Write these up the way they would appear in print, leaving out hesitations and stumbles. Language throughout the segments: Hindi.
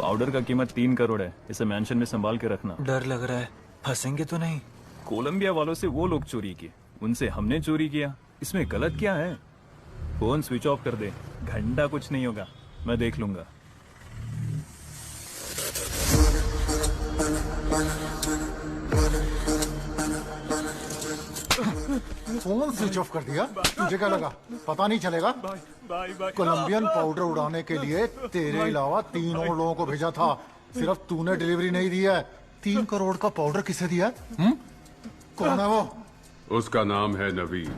पाउडर का कीमत 3 करोड़ है। इसे मेंशन में संभाल के रखना। डर लग रहा है, फंसेंगे तो नहीं? कोलंबिया वालों से वो लोग चोरी किए, उनसे हमने चोरी किया, इसमें गलत क्या है? फोन स्विच ऑफ कर दे, घंटा कुछ नहीं होगा, मैं देख लूंगा। फोन स्विच ऑफ कर दिया? तुझे क्या लगा पता नहीं चलेगा? कोलंबियन पाउडर उड़ाने के लिए तेरे अलावा 3 और लोगों को भेजा था, सिर्फ तूने डिलीवरी नहीं दी है। 3 करोड़ का पाउडर किसे दिया? कौन है वो? उसका नाम है नवीन।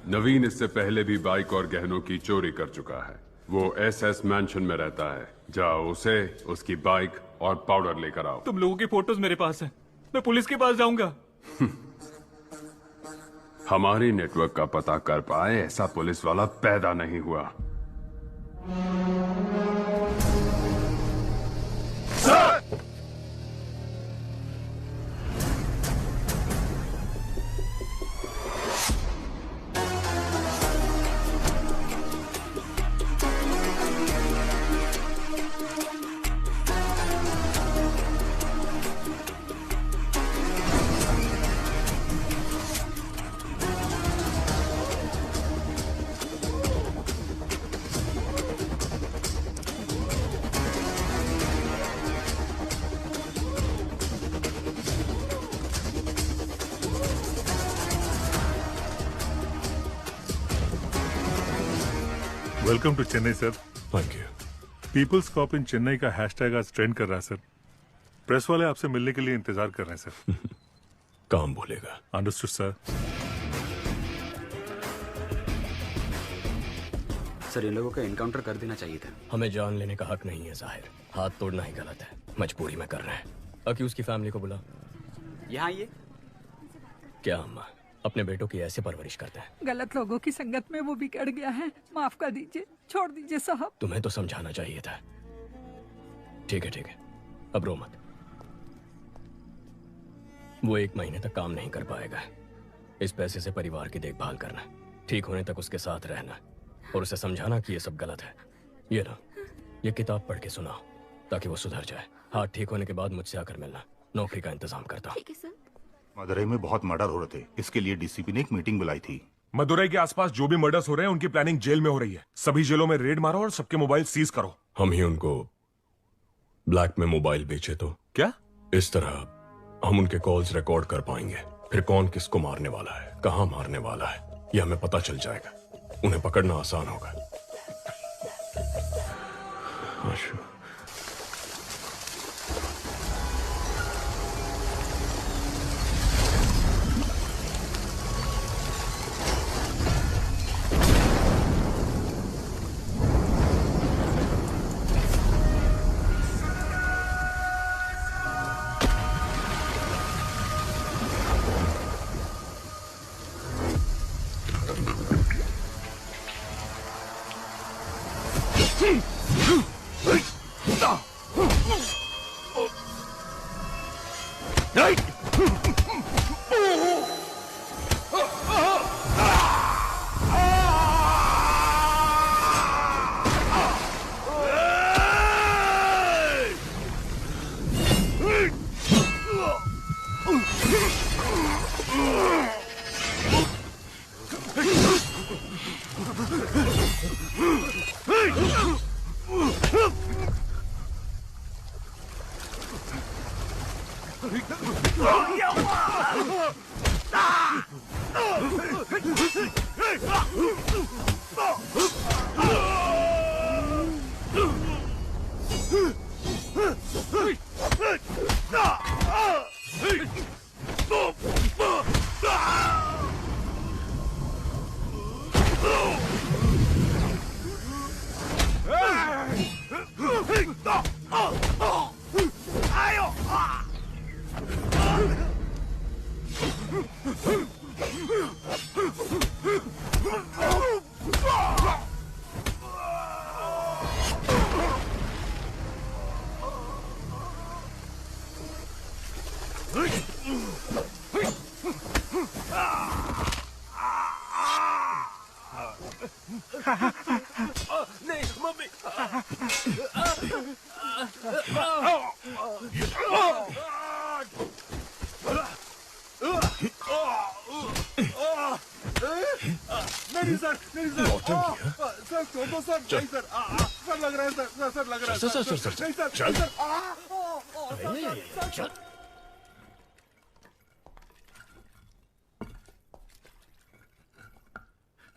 नवीन इससे पहले भी बाइक और गहनों की चोरी कर चुका है। वो SS मैंशन में रहता है। जाओ उसे, उसकी बाइक और पाउडर लेकर आओ। तुम लोगों की फोटोज मेरे पास है, मैं पुलिस के पास जाऊंगा। हमारी नेटवर्क का पता कर पाए ऐसा पुलिस वाला पैदा नहीं हुआ। Welcome to Chennai sir. Thank you. People's cop in Chennai का हैशटैग आज ट्रेंड कर रहा है सर। प्रेस वाले आपसे मिलने के लिए इंतजार कर रहे हैं सर। काम बोलेगा। Understood sir. सर इन लोगों का इनकाउंटर कर देना चाहिए था। हमें जान लेने का हक नहीं है जाहिर, हाथ तोड़ना ही गलत है। मजबूरी में कर रहे हैं। अक्यूज की फैमिली को बुला। यहाँ ये क्या अम्मा अपने बेटों की ऐसे परवरिश करते हैं? गलत लोगों की संगत में वो बिगड़ गया है, माफ कर दीजिए, छोड़ दीजिए साहब। तुम्हें तो समझाना चाहिए था। ठीक है, अब रो मत। वो 1 महीने तक काम नहीं कर पाएगा। इस पैसे से परिवार की देखभाल करना, ठीक होने तक उसके साथ रहना और उसे समझाना कि ये सब गलत है। ये लो, ये किताब पढ़ के सुनाओ ताकि वो सुधर जाए। हाथ ठीक होने के बाद मुझसे आकर मिलना, नौकरी का इंतजाम करता हूँ। ठीक है सर। मदुरई में बहुत मर्डर हो रहे थे, इसके लिए डीसीपी ने एक मीटिंग बुलाई थी। मदुरई के आसपास जो भी मर्डर्स हो रहे हैं उनकी प्लानिंग जेल में हो रही है। सभी जेलों में रेड मारो और सबके मोबाइल सीज करो। हम ही उनको ब्लैक में मोबाइल बेचे तो क्या? इस तरह हम उनके कॉल्स रिकॉर्ड कर पाएंगे। फिर कौन किसको मारने वाला है, कहां मारने वाला है, यह हमें पता चल जाएगा। उन्हें पकड़ना आसान होगा। नहीं मम्मी। नहीं सर, नहीं सर, सर छोड़ दो सर, नहीं सर, सर लग रहा है सर, सर लग रहा है सर, नहीं सर, चल। सर,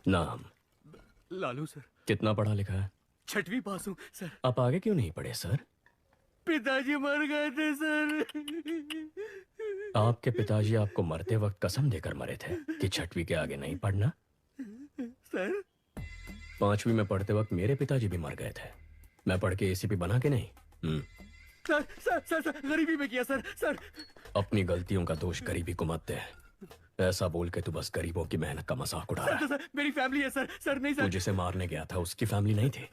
नाम? लालू सर। कितना पढ़ा लिखा है? 6वीं पास हूँ सर। आप आगे क्यों नहीं पढ़े सर? पिताजी मर गए थे सर। आपके पिताजी आपको मरते वक्त कसम देकर मरे थे कि 6वीं के आगे नहीं पढ़ना। सर 5वीं में पढ़ते वक्त मेरे पिताजी भी मर गए थे। मैं पढ़ के एसीपी बना के नहीं। सर सर सर सर गरीबी में किया सर। सर अपनी गलतियों का दोष गरीबी को मत दे। ऐसा बोल के तू बस गरीबों की मेहनत का मजाक उड़ा रहा है। सर मेरी फैमिली है सर। सर नहीं तू सर। जिसे मारने गया था उसकी फैमिली नहीं थी।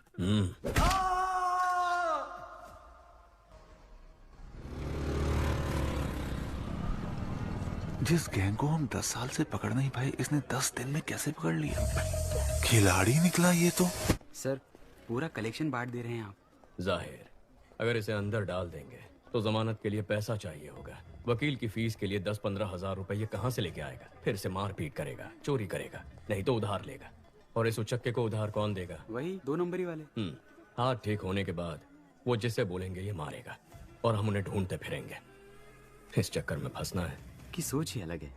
जिस गैंग को हम 10 साल से पकड़ नहीं पाए, इसने 10 दिन में कैसे पकड़ लिया? खिलाड़ी निकला ये तो। सर पूरा कलेक्शन बांट दे रहे हैं आप। जाहिर, अगर इसे अंदर डाल देंगे तो जमानत के लिए पैसा चाहिए होगा। वकील की फीस के लिए 10-15 हजार रुपए ये कहाँ से लेके आएगा? फिर से मारपीट करेगा, चोरी करेगा, नहीं तो उधार लेगा। और इस उचक्के को उधार कौन देगा? वही 2 नंबरी वाले। हाथ ठीक होने के बाद वो जिसे बोलेंगे ये मारेगा और हम उन्हें ढूंढते फिरेंगे। इस चक्कर में फंसना है। की सोच ही अलग है।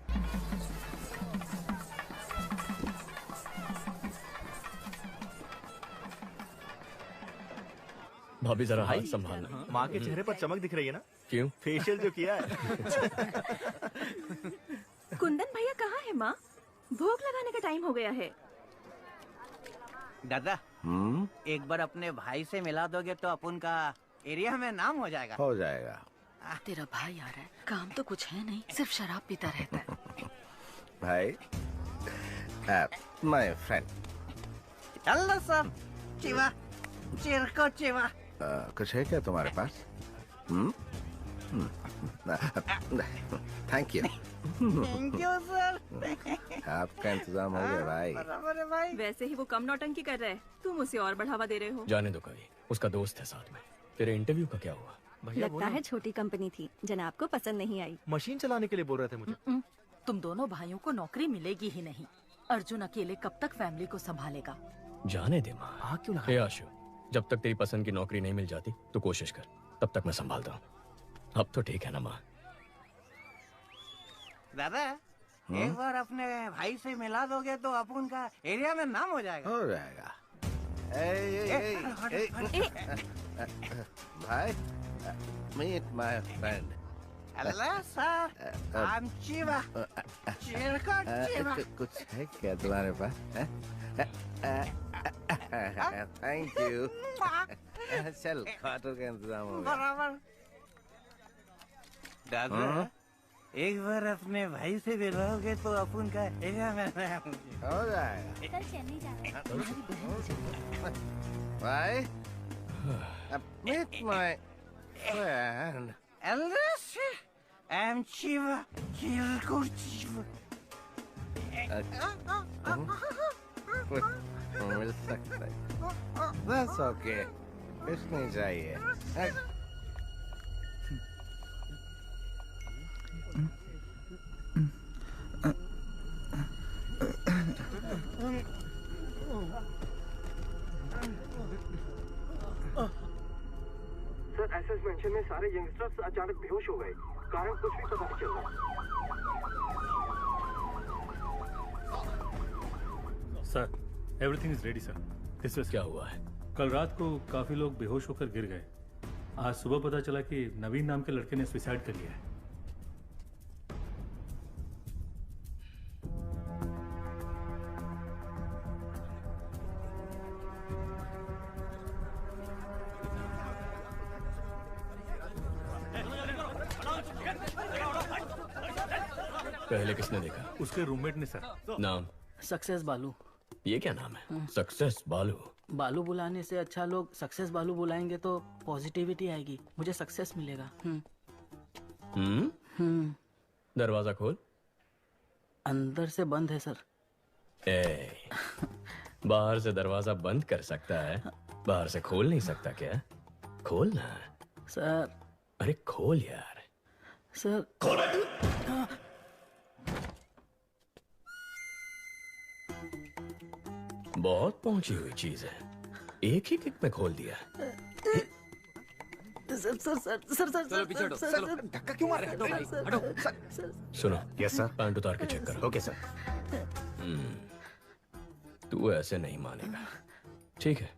भाभी जरा हाथ संभालना। माँ के चेहरे पर चमक दिख रही है ना? क्यों? फेशियल जो किया है। कुंदन भैया कहाँ है माँ? भोग लगाने का टाइम हो गया है। दादा एक बार अपने भाई से मिला दोगे तो अपन का एरिया में नाम हो जाएगा। हो जाएगा। तेरा भाई आ रहा है, काम तो कुछ है नहीं, सिर्फ शराब पीता रहता है। भाई माय फ्रेंड। चलो सब चिवा चिरको चिवा। कुछ है क्या तुम्हारे पास? Thank you. Thank you sir. आपका इंतजाम हो गया भाई। बराबर है भाई। वैसे ही वो कम नौटंकी कर रहा है, तुम उसे और बढ़ावा दे रहे हो। जाने दो कभी, उसका दोस्त है साथ में। तेरे इंटरव्यू का क्या हुआ? लगता है छोटी कंपनी थी, जनाब को पसंद नहीं आई। मशीन चलाने के लिए बोल रहे थे मुझे। तुम दोनों भाइयों को नौकरी मिलेगी ही नहीं। अर्जुन अकेले कब तक फैमिली को संभालेगा? जाने दे माँ। हाँ क्यों हे आशु, जब तक तेरी पसंद की नौकरी नहीं मिल जाती तो कोशिश कर, तब तक मैं संभालता हूँ। अब तो ठीक है ना माँ? दादा एक बार अपने भाई से मिला दोगे तो अपन का एरिया में नाम हो जाएगा। हो जाएगा। भाई meet my friend. Hello sir, I am Chiva. चिरको चिवा। कुछ है क्या तुम्हारे पास? Thank you. चल खाटो का इंतजाम हो गया। बराबर। दादा एक बार अपने भाई से मिलोगे तो अपन का एरिया में हो जाएगा। कल चेन्नई जाना भाई meet my friend. I am Chiva. चिरको चिवा। मिल सकता है। That's okay. कुछ नहीं चाहिए। सर एसएस मेंशन में सारे यंगस्टर्स अचानक बेहोश हो गए। कारण कुछ भी पता नहीं चल रहा। Sir everything is ready sir. This is क्या हुआ है? कल रात को काफी लोग बेहोश होकर गिर गए। आज सुबह पता चला कि नवीन नाम के लड़के ने सुसाइड कर लिया है। पहले किसने देखा? उसके रूममेट ने सर। नाम? सक्सेस बालू। ये क्या नाम है? सक्सेस बालू। बालू बुलाने से अच्छा लोग सक्सेस बालू बुलाएंगे तो पॉजिटिविटी आएगी, मुझे सक्सेस मिलेगा। दरवाजा खोल। अंदर से बंद है सर। बाहर से दरवाजा बंद कर सकता है, बाहर से खोल नहीं सकता क्या? खोल ना सर। अरे खोल यार। सर बहुत पहुंची हुई चीज है, एक ही किक में खोल दिया। Sir sir sir sir sir चलो पीछे हटो, सर, चलो। सर, धक्का क्यों मार रहे हो? भाई, सर, हटो। सर, सुनो, यस सर। पैंट उतार के चेक करो। Okay sir. तू ऐसे नहीं मानेगा, ठीक है?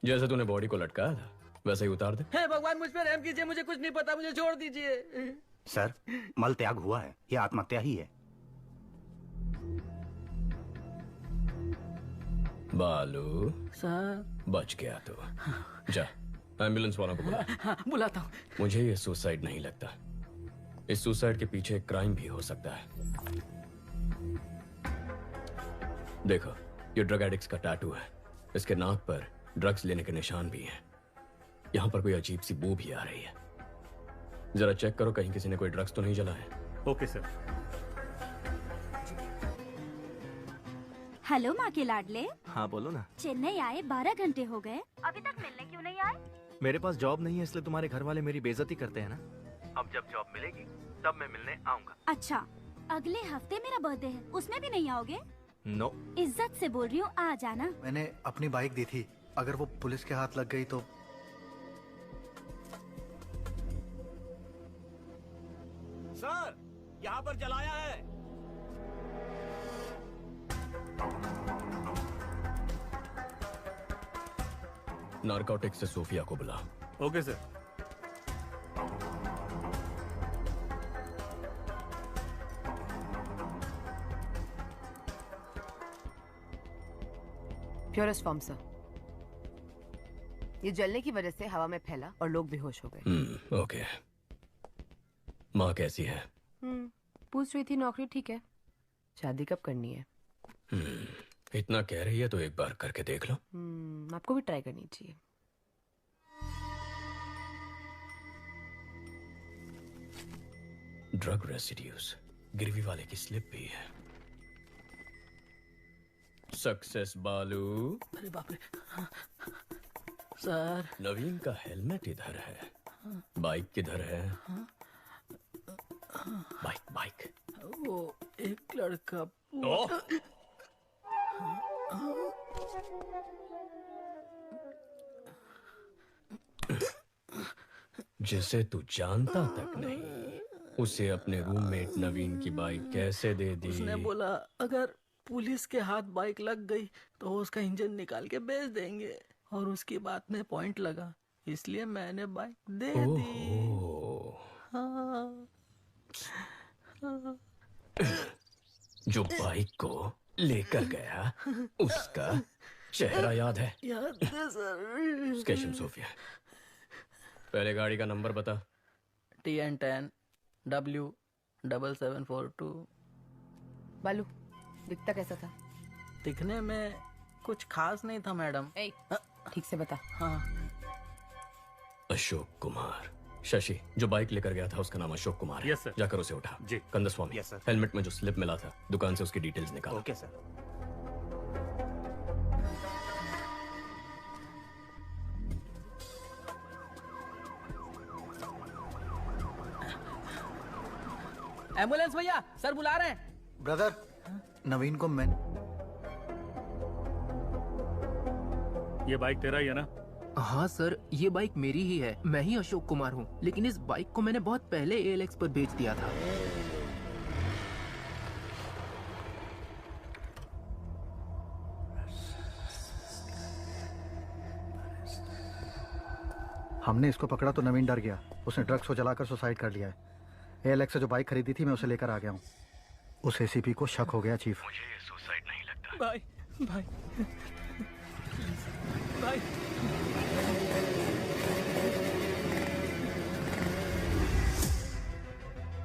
जैसे तूने बॉडी को लटकाया था वैसे ही उतार दे। हे भगवान, मुझ पे रहम कीजिए, मुझे कुछ नहीं पता, मुझे छोड़ दीजिए। सर, मल त्याग हुआ है, ये आत्महत्या ही है। बालू सर बच गया तो जा एम्बुलेंस वालों को बुला। हाँ, बुलाता हूँ। मुझे ये सुसाइड नहीं लगता, इस सुसाइड के पीछे एक क्राइम भी हो सकता है। देखो, ये ड्रग एडिक्ट्स का टैटू है, इसके नाक पर ड्रग्स लेने के निशान भी हैं। यहाँ पर कोई अजीब सी बू भी आ रही है, जरा चेक करो कहीं किसी ने कोई ड्रग्स तो नहीं जलाए। Okay sir. हेलो माँ के लाडले। हाँ बोलो ना। चेन्नई आए 12 घंटे हो गए, अभी तक मिलने क्यों नहीं आए? मेरे पास जॉब नहीं है, इसलिए तुम्हारे घर वाले मेरी बेइज्जती करते हैं ना। अब जब जॉब मिलेगी तब मैं मिलने आऊंगा। अच्छा, अगले हफ्ते मेरा बर्थडे है, उसमें भी नहीं आओगे? नो। इज्जत से बोल रही हूँ, आ जाना। मैंने अपनी बाइक दी थी, अगर वो पुलिस के हाथ लग गई तो। सर, यहाँ पर जलाया है। नारकोटिक्स से सोफिया को बुला। Okay sir. Purest form sir. ये जलने की वजह से हवा में फैला और लोग बेहोश हो गए। ओके। माँ कैसी है? पूछ रही थी नौकरी ठीक है, शादी कब करनी है? इतना कह रही है तो एक बार करके देख लो। आपको भी ट्राई करनी चाहिए। ड्रग रेसिड्यूज, गिरवी वाले की स्लिप भी है। सक्सेस बालू। अरे बाप रे। सर, नवीन का हेलमेट इधर है, बाइक किधर है? Bike bike. वो एक लड़का जिसे तू जानता तक नहीं, उसे अपने रूममेट नवीन की बाइक कैसे दे दी? उसने बोला अगर पुलिस के हाथ बाइक लग गई तो वो उसका इंजन निकाल के बेच देंगे, और उसकी बात में पॉइंट लगा, इसलिए मैंने बाइक दे दी। हाँ। जो बाइक को लेकर गया उसका चेहरा याद है? याद है सर। स्केशम सोफिया, पहले गाड़ी का नंबर बता। TN10 W7742। बालू, दिखता कैसा था? दिखने में कुछ खास नहीं था मैडम। ठीक से बता। हाँ। अशोक कुमार। शशि, जो बाइक लेकर गया था उसका नाम अशोक कुमार है। Yes sir. जाकर उसे उठा। जी। Kandaswamy, yes sir. हेलमेट में जो स्लिप मिला था दुकान से उसकी डिटेल्स निकालो। Okay sir. एम्बुलेंस भैया, सर बुला रहे हैं। ब्रदर, नवीन को मैं। ये बाइक तेरा ही है ना? हाँ सर, ये बाइक मेरी ही है, मैं ही अशोक कुमार हूँ, लेकिन इस बाइक को मैंने बहुत पहले ALX पर बेच दिया था। हमने इसको पकड़ा तो नवीन डर गया, उसने ड्रग्स को जलाकर सुसाइड कर लिया है। ALX से जो बाइक खरीदी थी मैं उसे लेकर आ गया हूँ। उस ACP को शक हो गया चीफ। मुझे ये सुसाइड नहीं लगता। भाई भाई भाई।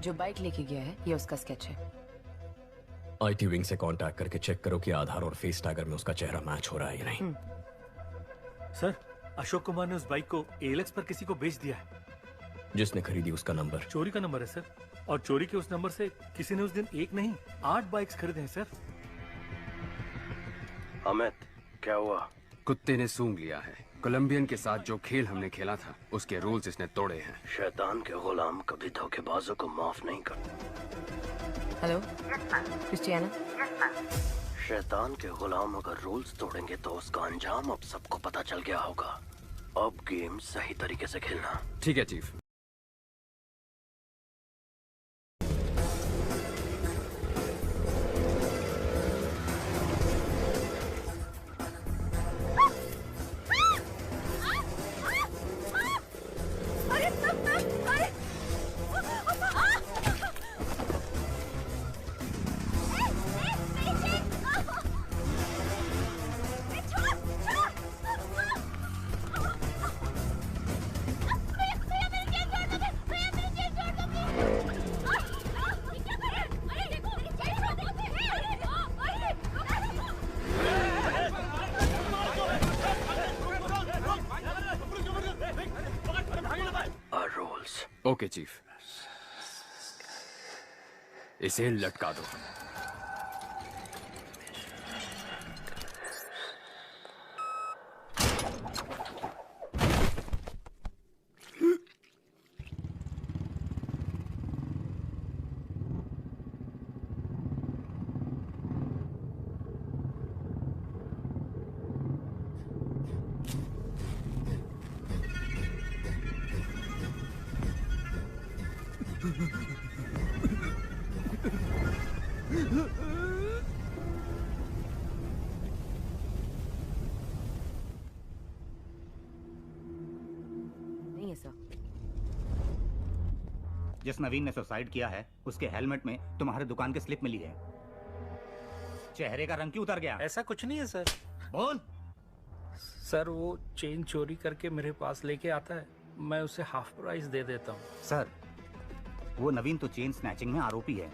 जो बाइक लेके गया है ये उसका स्केच है। IT विंग से कांटेक्ट करके चेक करो कि आधार और फेस टैगर में उसका चेहरा मैच हो रहा है या नहीं। सर, अशोक कुमार ने उस बाइक को ALX पर किसी को बेच दिया है। जिसने खरीदी उसका नंबर? चोरी का नंबर है सर, और चोरी के उस नंबर से किसी ने उस दिन 1 नहीं 8 बाइक्स खरीदे हैं सर। अमित, क्या हुआ? कुत्ते ने सूंघ लिया है। कोलंबियन के साथ जो खेल हमने खेला था उसके रूल्स इसने तोड़े हैं। शैतान के गुलाम कभी धोखेबाजों को माफ नहीं करते। Hello Christiana. शैतान के गुलाम अगर रूल्स तोड़ेंगे तो उसका अंजाम अब सबको पता चल गया होगा। अब गेम सही तरीके से खेलना। ठीक है चीफ। ओके चीफ, इसे लटका दो। जिस नवीन ने सुसाइड किया है उसके हेलमेट में तुम्हारे दुकान की स्लिप मिली है। चेहरे का रंग क्यों उतर गया? ऐसा कुछ नहीं है सर। बोल। सर वो चेन चोरी करके मेरे पास लेके आता है, मैं उसे हाफ प्राइस दे देता हूँ। सर वो नवीन तो चेन स्नैचिंग में आरोपी है।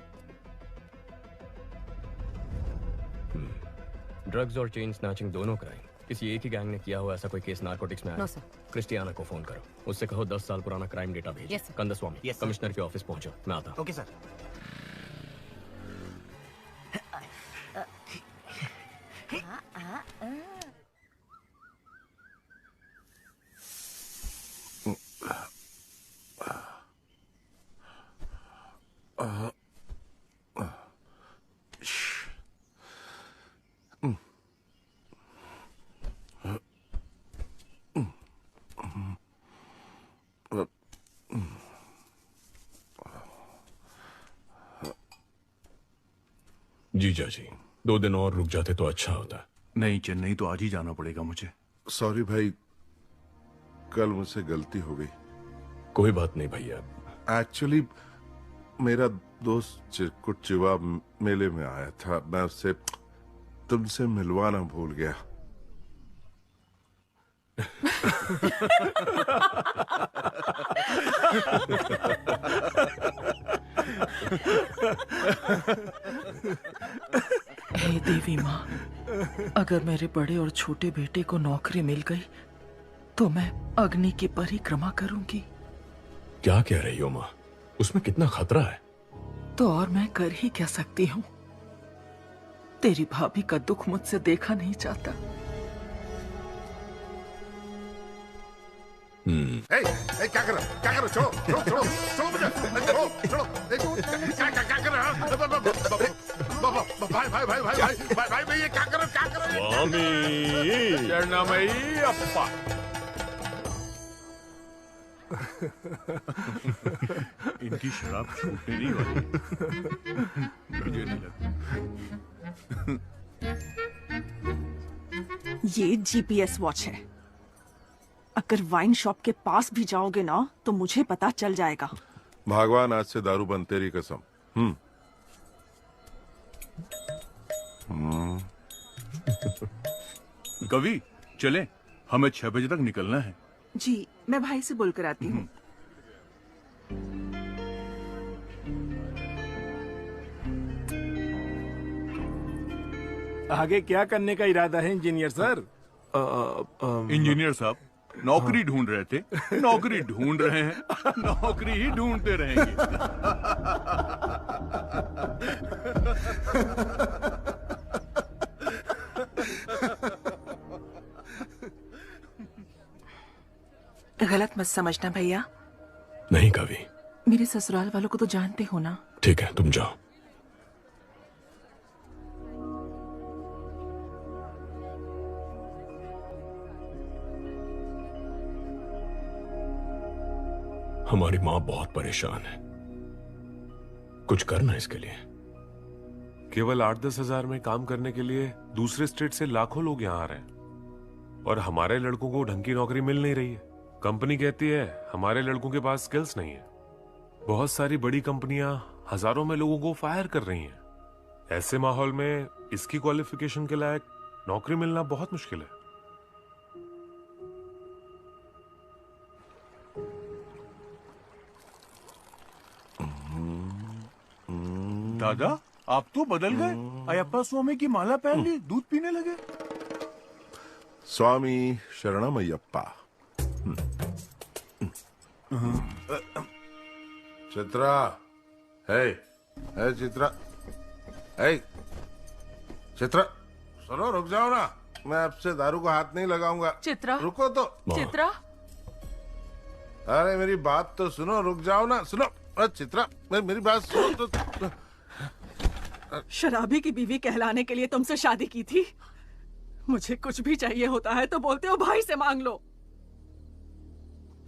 ड्रग्स और चेन स्नैचिंग दोनों क्राइम किसी एक ही गैंग ने किया हुआ ऐसा कोई केस नारकोटिक्स में आया? No sir. क्रिस्टियाना को फोन करो, उससे कहो 10 साल पुराना क्राइम डेटा भेजो। Yes, sir. Kandaswamy, Yes, sir. Commissioner के ऑफिस पहुंचो, मैं आता हूं। Okay sir. जीजा जी, 2 दिन और रुक जाते तो अच्छा होता। नहीं, चेन्नई तो आज ही जाना पड़ेगा मुझे। सॉरी भाई, कल मुझसे गलती हो गई। कोई बात नहीं भैया। एक्चुअली मेरा दोस्त चिरकुट चिवा मेले में आया था, मैं उससे तुमसे मिलवाना भूल गया। हे देवी माँ, अगर मेरे बड़े और छोटे बेटे को नौकरी मिल गई तो मैं अग्नि की परिक्रमा करूंगी। क्या कह रही हो माँ? उसमें कितना खतरा है। तो और मैं कर ही क्या सकती हूँ? तेरी भाभी का दुख मुझसे देखा नहीं जाता। क्या कर रहा? छोड़ो छोड़ो छोड़ो छोड़ो मुझे, छोड़ो छोड़ो। क्या कर रहा? भाई भाई भाई भाई भाई भाई भाई ये क्या कर रहा? स्वामी शरणमयी अप्पा। इनकी शराब छूटने नहीं वाली। मुझे नहीं लगता। ये जीपीएस वॉच है। अगर वाइन शॉप के पास भी जाओगे ना तो मुझे पता चल जाएगा। भगवान आज से दारू बंद, तेरी कसम। कवि चले, हमें 6 बजे तक निकलना है। जी मैं भाई से बोलकर आती हूँ। आगे क्या करने का इरादा है इंजीनियर सर? इंजीनियर साहब नौकरी ढूंढ रहे थे, नौकरी ढूंढ रहे हैं, नौकरी ही ढूंढते रहेंगे। गलत मत समझना भैया, नहीं कवि। मेरे ससुराल वालों को तो जानते हो ना। ठीक है, तुम जाओ। हमारी माँ बहुत परेशान है, कुछ करना इसके लिए। केवल 8-10 हजार में काम करने के लिए दूसरे स्टेट से लाखों लोग यहाँ आ रहे हैं और हमारे लड़कों को ढंग की नौकरी मिल नहीं रही है। कंपनी कहती है हमारे लड़कों के पास स्किल्स नहीं है। बहुत सारी बड़ी कंपनियां हजारों में लोगों को फायर कर रही हैं। ऐसे माहौल में इसकी क्वालिफिकेशन के लायक नौकरी मिलना बहुत मुश्किल है। दादा, आप तो बदल गए। अयप्पा स्वामी की माला पहन ली, दूध पीने लगे। स्वामी शरणमयप्पा। चित्रा, है चित्रा, है चित्रा, सुनो, रुक जाओ ना। मैं आपसे दारू को हाथ नहीं लगाऊंगा। चित्रा, रुको तो। चित्रा, अरे मेरी बात तो सुनो, रुक जाओ ना। सुनो, अरे चित्रा, मेरी बात सुनो तो। शराबी की बीवी कहलाने के लिए तुमसे शादी की थी। मुझे कुछ भी चाहिए होता है तो बोलते हो भाई से मांग लो।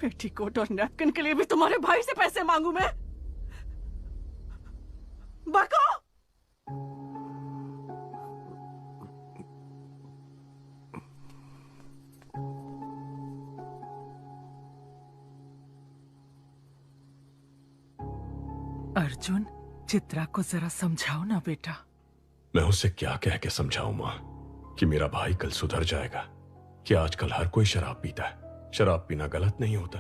पेटीकोट और नैपकिन के लिए भी तुम्हारे भाई से पैसे मांगू मैं? बको! अर्जुन, चित्रा को जरा समझाओ ना बेटा। मैं उसे क्या कह के समझाऊं माँ कि मेरा भाई कल सुधर जाएगा? कि आजकल हर कोई शराब पीता है। शराब पीना गलत नहीं होता।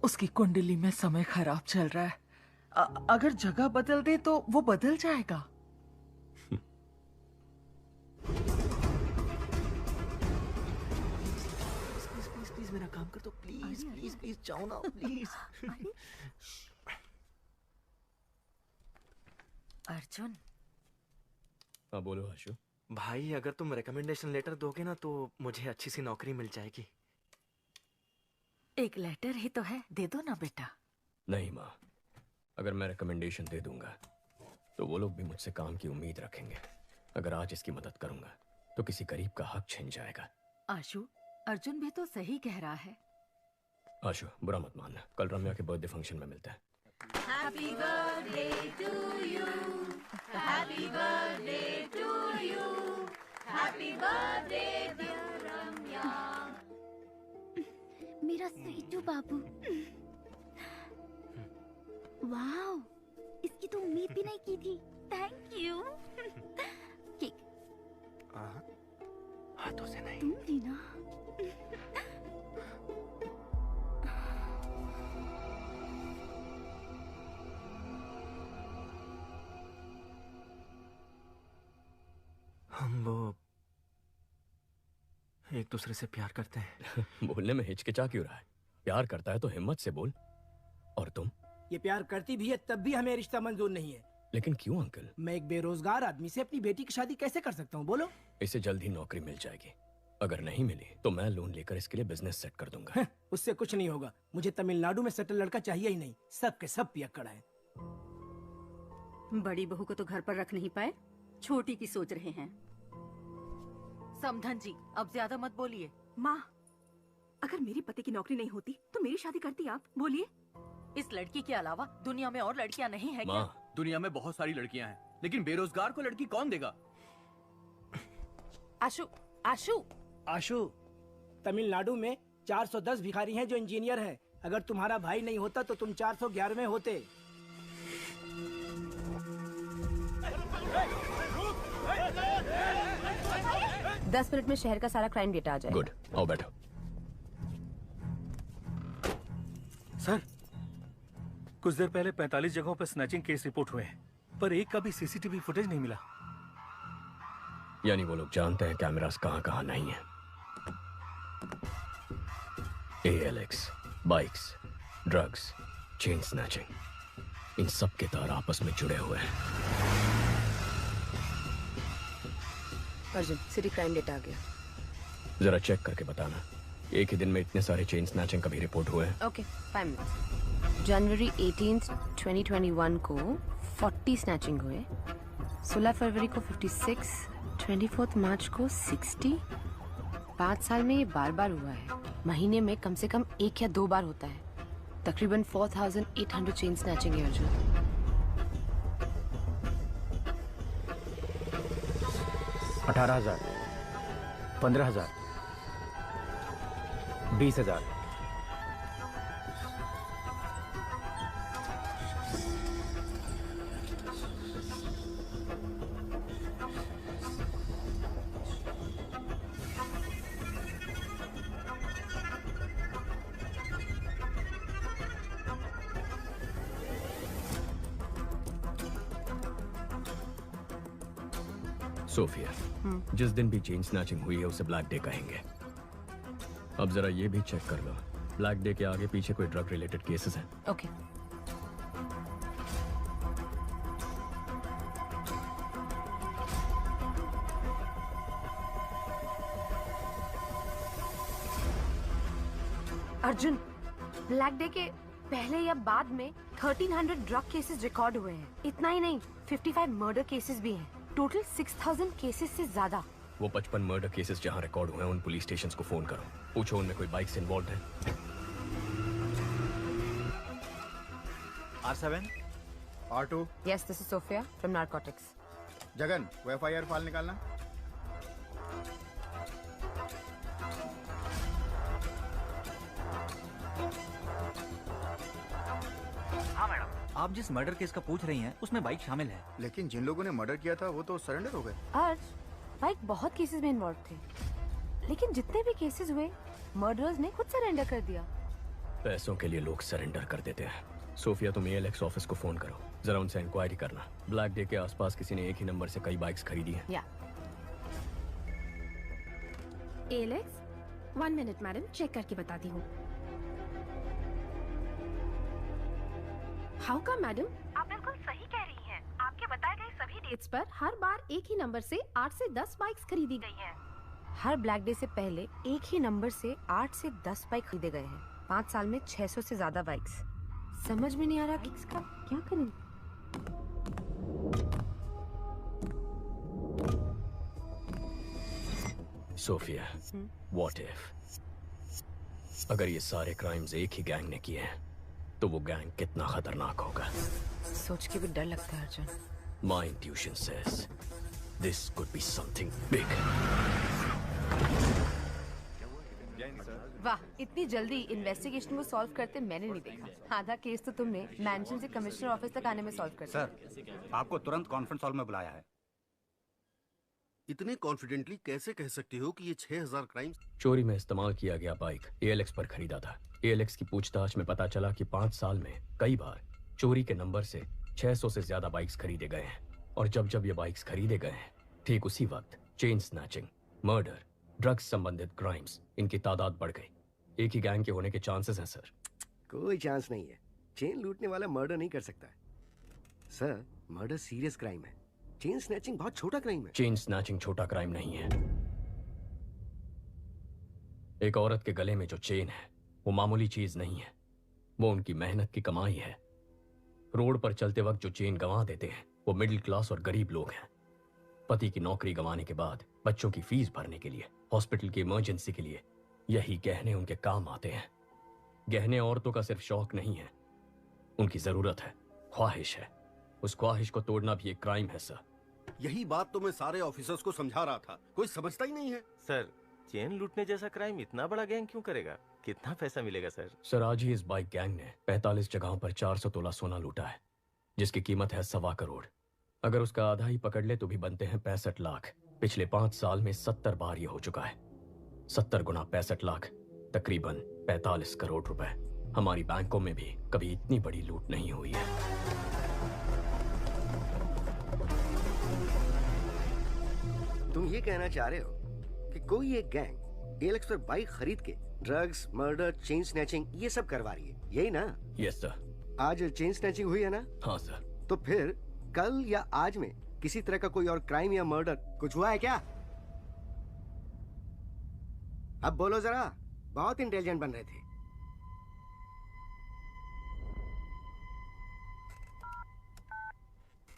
उसकी कुंडली में समय खराब चल रहा है। अगर जगह बदल दे तो वो बदल जाएगा। प्लीज मेरा काम कर दो, प्लीज प्लीज प्लीज, जाओ ना प्लीज। अर्जुन। हाँ बोलो आशु। भाई, अगर तुम रिकमेंडेशन लेटर दोगे ना तो मुझे अच्छी सी नौकरी मिल जाएगी। एक लेटर ही तो है, दे दो ना बेटा। नहीं माँ, अगर मैं रिकमेंडेशन दे दूंगा तो वो लोग भी मुझसे काम की उम्मीद रखेंगे। अगर आज इसकी मदद करूंगा तो किसी गरीब का हक छिन जाएगा। आशु, अर्जुन भी तो सही कह रहा है। आशु, बुरा मत मानना, कल रम्या के बर्थडे फंक्शन में मिलते हैं। Happy birthday to you. Happy birthday to you. Happy birthday dear Ramya. मेरा स्वीटू बाबू। वाओ, इसकी तो उम्मीद भी नहीं की थी। Thank you. केक हाथों से नहीं। तुम भी ना। हम वो एक दूसरे से प्यार करते हैं। बोलने में हिचकिचा क्यों रहा है? प्यार करता है तो हिम्मत से बोल। और तुम? ये प्यार करती भी है तब भी हमें रिश्ता मंजूर नहीं है। लेकिन क्यों अंकल? मैं एक बेरोजगार आदमी से अपनी बेटी की शादी कैसे कर सकता हूँ, बोलो? इसे जल्द ही नौकरी मिल जाएगी। अगर नहीं मिली तो मैं लोन लेकर इसके लिए बिजनेस सेट कर दूंगा। उससे कुछ नहीं होगा। मुझे तमिलनाडु में सेटल लड़का चाहिए ही नहीं। सब के सब पियक्कड़ हैं। बड़ी बहू को तो घर पर रख नहीं पाए, छोटी की सोच रहे हैं। समधन जी, अब ज्यादा मत बोलिए। माँ, अगर मेरे पति की नौकरी नहीं होती तो मेरी शादी करती आप? बोलिए। इस लड़की के अलावा दुनिया में और लड़कियां नहीं है क्या? दुनिया में बहुत सारी लड़कियां हैं, लेकिन बेरोजगार को लड़की कौन देगा? आशु, आशु, आशु, तमिलनाडु में 410 भिखारी हैं जो इंजीनियर हैं। अगर तुम्हारा भाई नहीं होता तो तुम 411वें होते। दस मिनट में शहर का सारा क्राइम डेटा आ जाएगा। गुड, आओ बैठो। सर, कुछ देर पहले 45 जगहों पर स्नैचिंग केस रिपोर्ट हुए हैं, पर एक का भी सीसीटीवी फुटेज नहीं मिला। यानी वो लोग जानते हैं कैमरास कहां कहां नहीं है। ALX, bikes, drugs, chain snatching, इन सब के तार आपस में जुड़े हुए हैं। अर्जुन, सिटी क्राइम डेटा आ गया। जरा चेक करके बताना। एक ही दिन में इतने सारे चेन स्नैचिंग कभी रिपोर्ट हुए हैं? Okay 5 minutes. जनवरी 18, 2021 को 40 स्नैचिंग हुए, 16 फरवरी को 56, 24 मार्च को 60। 5 साल में ये बार बार हुआ है। महीने में कम से कम 1 या 2 बार होता है। तकरीबन 4800 चेन स्नैचिंग है अर्जुन। 18,000, 15,000, 20,000। सोफिया, जिस दिन भी चेन स्नैचिंग हुई है उसे ब्लैक डे कहेंगे। अब जरा ये भी चेक कर लो, ब्लैक डे के आगे पीछे कोई ड्रग रिलेटेड केसेस हैं? ओके। अर्जुन, ब्लैक डे के पहले या बाद में 1300 ड्रग केसेस रिकॉर्ड हुए हैं। इतना ही नहीं, 55 मर्डर केसेस भी हैं। टोटल 6000 केसेस से ज्यादा। वो 55 मर्डर केसेस जहां रिकॉर्ड हुए हैं उन पुलिस स्टेशंस को फोन करो, पूछो उनमें कोई बाइक्स इन्वॉल्व है। R7, R2। Yes, this is Sophia from narcotics. Jagan, वो FIR फाइल निकालना। हाँ मैडम। आप जिस मर्डर केस का पूछ रही हैं उसमें बाइक शामिल है। लेकिन जिन लोगों ने मर्डर किया था वो तो सरेंडर हो गए। अर्ज, बाइक बहुत केसेस में इन्वॉल्व थे, लेकिन जितने भी केसेस हुए मर्डरर्स ने खुद सरेंडर कर दिया। पैसों के लिए लोग सरेंडर कर देते हैं। सोफिया, तुम ALX ऑफिस को फोन करो, जरा उनसे इंक्वायरी करना। ब्लैक डे के आसपास किसी ने एक ही नंबर से कई बाइक्स खरीदी हैं। या ALX, 1 मिनट मैडम, चेक करके बताती हूँ। हाउ का मैडम? आप बिल्कुल सही कह रही हैं। आपके बताए गए सभी डेट्स पर हर बार एक ही नंबर से 8 से 10 बाइक्स खरीदी गई हैं। हर ब्लैक डे से पहले एक ही नंबर से 8 से 10 बाइक खरीदे गए हैं। 5 साल में 600 से ज्यादा बाइक्स। समझ में नहीं आ रहा कि इसका क्या करें। सोफिया, व्हाट इफ अगर ये सारे क्राइम्स एक ही गैंग ने किए हैं तो वो गैंग कितना खतरनाक होगा। सोच के भी डर लगता है Arjun. My intuition says this could be something big. वाह, इतनी जल्दी इन्वेस्टिगेशन को सॉल्व करते मैंने नहीं देखा। आधा केस तो तुमने मैंशन से कमिश्नर ऑफिस तक आने में सॉल्व कर दिया। सर, आपको तुरंत कॉन्फ्रेंस हॉल में बुलाया है। इतने कॉन्फिडेंटली कैसे कह सकती हो कि ये 6000 क्राइम्स? चोरी में इस्तेमाल किया गया बाइक ALX पर खरीदा था। ALX की पूछताछ में पता चला कि 5 साल में कई बार चोरी के नंबर से 600 से ज्यादा बाइक्स खरीदे गए हैं। और जब जब ये बाइक्स खरीदे गए हैं, ठीक उसी वक्त चेन स्नैचिंग, मर्डर, ड्रग्स संबंधित क्राइम्स, इनकी तादाद बढ़ गई। एक ही गैंग के होने के चांसेस हैं सर। कोई चांस नहीं है। चेन लूटने वाला मर्डर नहीं कर सकता सर। मर्डर सीरियस क्राइम है, चेन स्नैचिंग बहुत छोटा क्राइम है। चेन स्नैचिंग छोटा क्राइम नहीं है। एक औरत के गले में जो चेन है वो मामूली चीज नहीं है, वो उनकी मेहनत की कमाई है। रोड पर चलते वक्त जो चेन गंवा देते हैं वो मिडिल क्लास और गरीब लोग हैं। पति की नौकरी गंवाने के बाद बच्चों की फीस भरने के लिए, हॉस्पिटल की इमरजेंसी के लिए यही गहने उनके काम आते हैं। गहने औरतों का सिर्फ शौक नहीं है, उनकी जरूरत है, ख्वाहिश है। उस ख्वाहिश को तोड़ना भी एक क्राइम है सर। यही बात तो मैं सारे ऑफिसर्स को समझा रहा था, कोई समझता ही नहीं है। सर, चेन लूटने जैसा क्राइम इतना बड़ा गैंग क्यों करेगा? कितना पैसा मिलेगा सर? सर, आज ही इस बाइक गैंग ने 45 जगहों पर 400 तोला सोना लूटा है, जिसकी कीमत है 1.25 करोड़। अगर उसका आधा ही पकड़ ले तो भी बनते हैं 65 लाख। पिछले 5 साल में 70 बार ये हो चुका है। 70 गुना 65 लाख, तकरीबन 45 करोड़ रुपए। हमारी बैंकों में भी कभी इतनी बड़ी लूट नहीं हुई है। तुम ये कहना चाह रहे हो कि कोई एक गैंग ALX पर बाइक खरीद के ड्रग्स, मर्डर, चेन स्नैचिंग ये सब करवा रही है, यही ना? Yes sir. आज चेन स्नैचिंग हुई है ना? हाँ सर। तो फिर कल या आज में किसी तरह का कोई और क्राइम या मर्डर कुछ हुआ है क्या? अब बोलो जरा। बहुत इंटेलिजेंट बन रहे थे।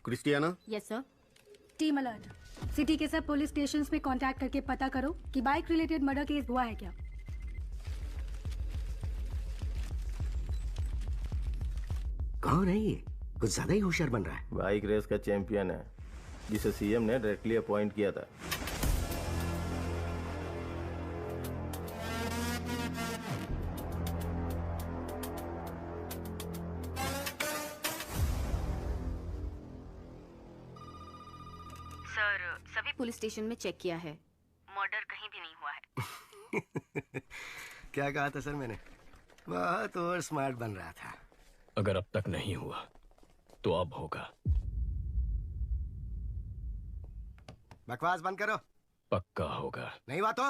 Christiana. Yes sir. Team alert. City के सब पुलिस स्टेशंस में कांटेक्ट करके पता करो कि बाइक रिलेटेड मर्डर केस हुआ है क्या। कौन है ये? कुछ ज्यादा ही होशियार बन रहा है। बाइक रेस का चैंपियन है जिसे सीएम ने डायरेक्टली अपॉइंट किया था। सर सभी पुलिस स्टेशन में चेक किया है, मर्डर कहीं भी नहीं हुआ है। क्या कहा था सर मैंने? बहुत ओवर स्मार्ट बन रहा था। अगर अब तक नहीं हुआ तो अब होगा। बकवास बंद करो। पक्का होगा। नहीं हुआ तो?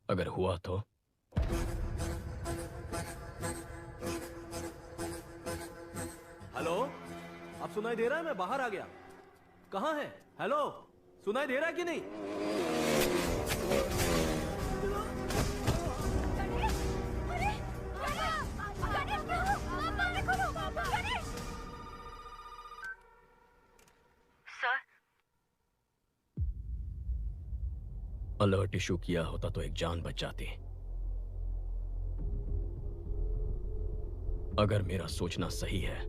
अगर हुआ तो? हेलो, अब सुनाई दे रहा है? मैं बाहर आ गया। कहाँ है? हेलो, सुनाई दे रहा है कि नहीं? अलर्ट इशू किया होता तो एक जान बच जाती। अगर मेरा सोचना सही है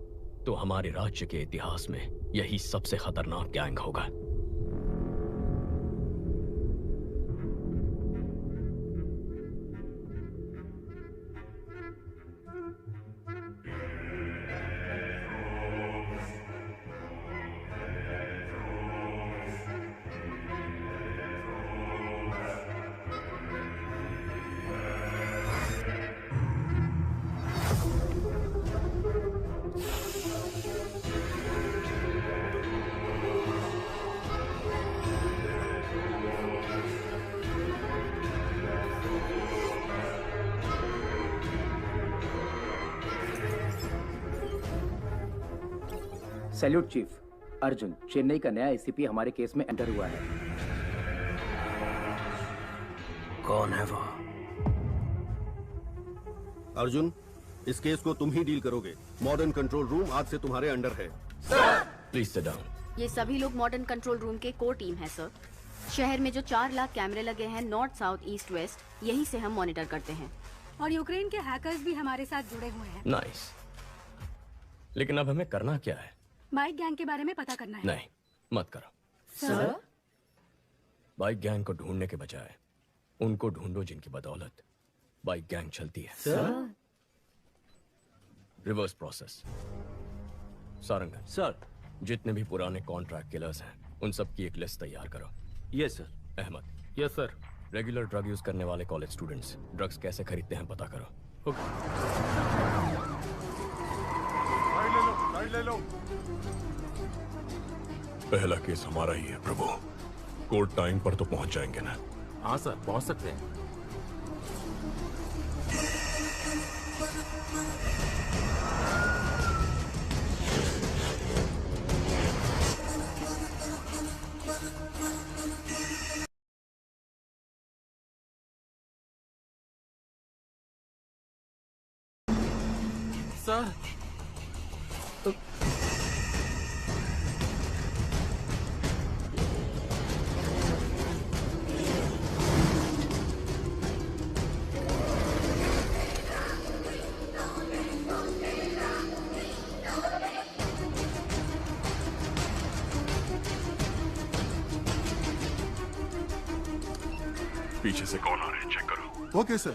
तो हमारे राज्य के इतिहास में यही सबसे खतरनाक गैंग होगा। Salute chief. अर्जुन, चेन्नई का नया एसीपी हमारे केस में एंटर हुआ है। कौन है वो? अर्जुन, इस केस को तुम ही डील करोगे। मॉडर्न कंट्रोल रूम आज से तुम्हारे अंडर है। Please sit down. ये सभी लोग मॉडर्न कंट्रोल रूम के कोर टीम है सर। शहर में जो 4 लाख कैमरे लगे हैं नॉर्थ साउथ ईस्ट वेस्ट, यही से हम मॉनिटर करते हैं। और यूक्रेन के हैकर्स भी हमारे साथ जुड़े हुए हैं। नाइस। लेकिन अब हमें करना क्या है? बाइक गैंग के बारे में पता करना है। नहीं, मत करो सर। बाइक गैंग को ढूंढने के बजाय उनको ढूंढो जिनकी बदौलत बाइक गैंग चलती है। Sir. Reverse process. Sarangan sir, जितने भी पुराने कॉन्ट्रैक्ट किलर्स हैं उन सब की एक लिस्ट तैयार करो। Yes sir. Ahmed. Yes sir. Regular drug use करने वाले कॉलेज स्टूडेंट्स ड्रग्स कैसे खरीदते हैं पता करो। ले लो। पहला केस हमारा ही है प्रभु। कोर्ट टाइम पर तो पहुंच जाएंगे ना? हाँ सर, पहुंच सकते हैं। सर, पीछे से कौन आ रहे हैं चेक करो। Okay sir.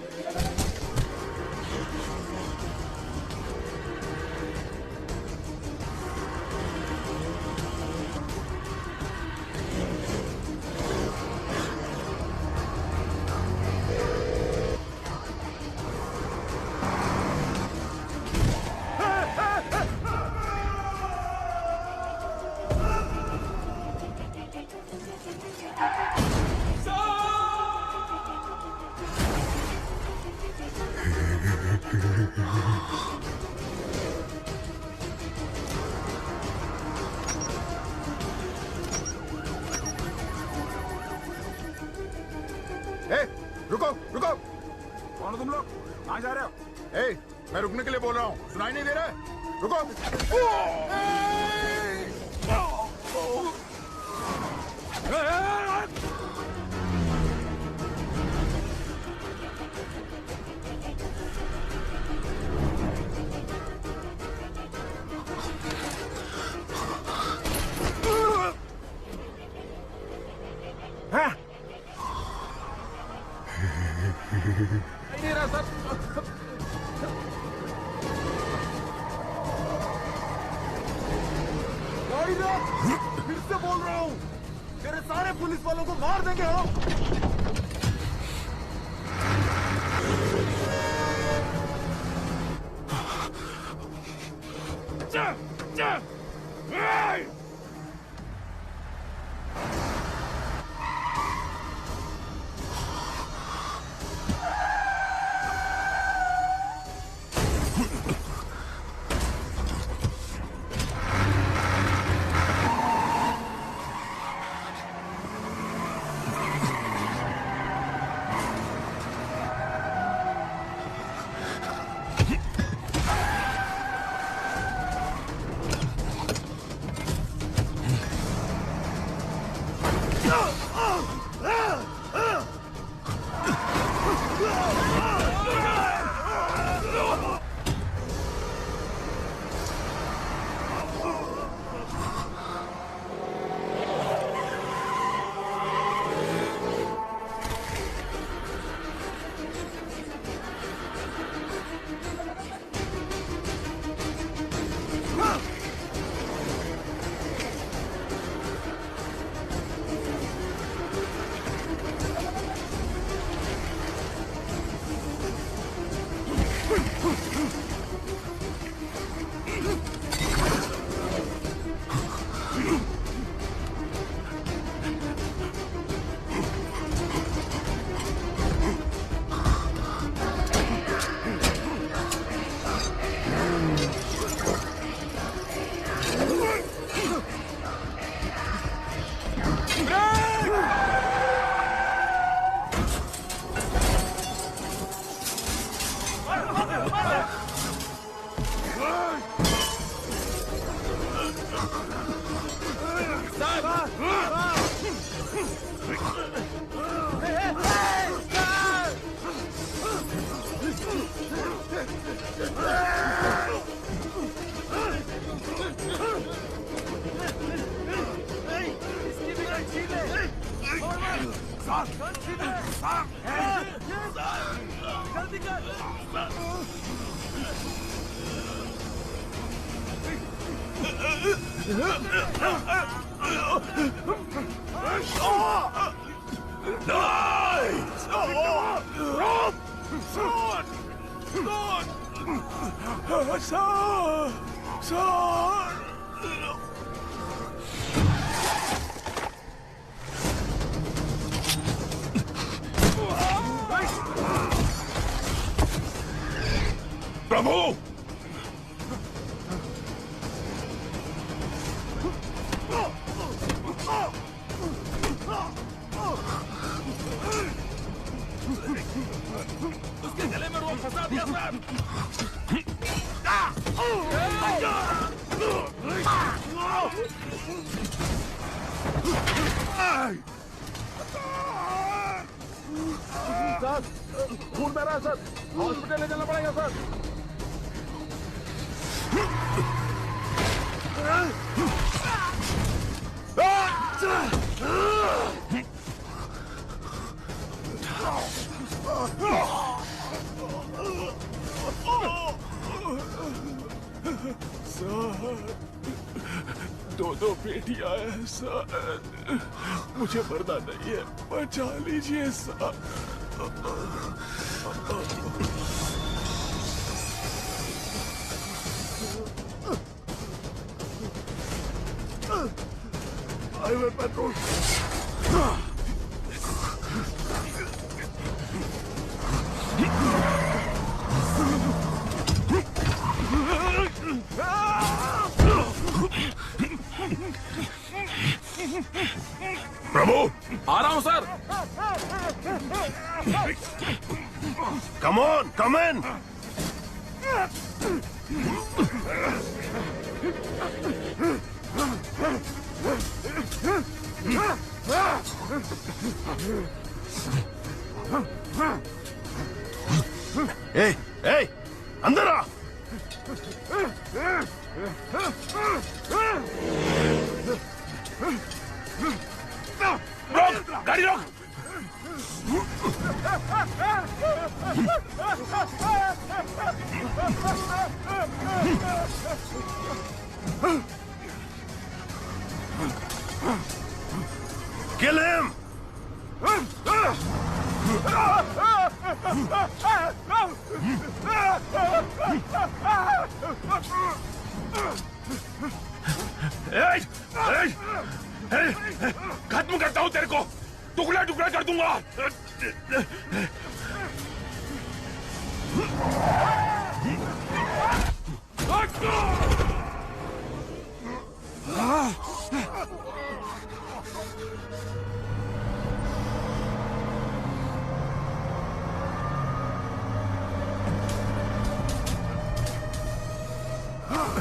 कौन हो तुम लोग? कहाँ जा रहे हो? ए, मैं रुकने के लिए बोल रहा हूँ, सुनाई नहीं दे रहा है? रुको। नहीं रहा सर। गाड़ी रोक, फिर से बोल रहा हूँ, तेरे सारे पुलिस वालों को मार देंगे हम। प्रभु! उसके गले में रोप फंसा दिया सर। सर, खून बह रहा है सर, हॉस्पिटल ले जाना पड़ेगा सर। सर, दो बेटियां हैं सर, मुझे मरना नहीं है, बचा लीजिए सर। Highway patrol. प्रभु! आ रहा हूं sir. Come on, come in. Hey, hey, अंदर आ। रोक, गाड़ी रोक। Kill him! खत्म करता हूं तेरे को, टुकड़ा टुकड़ा कर दूंगा।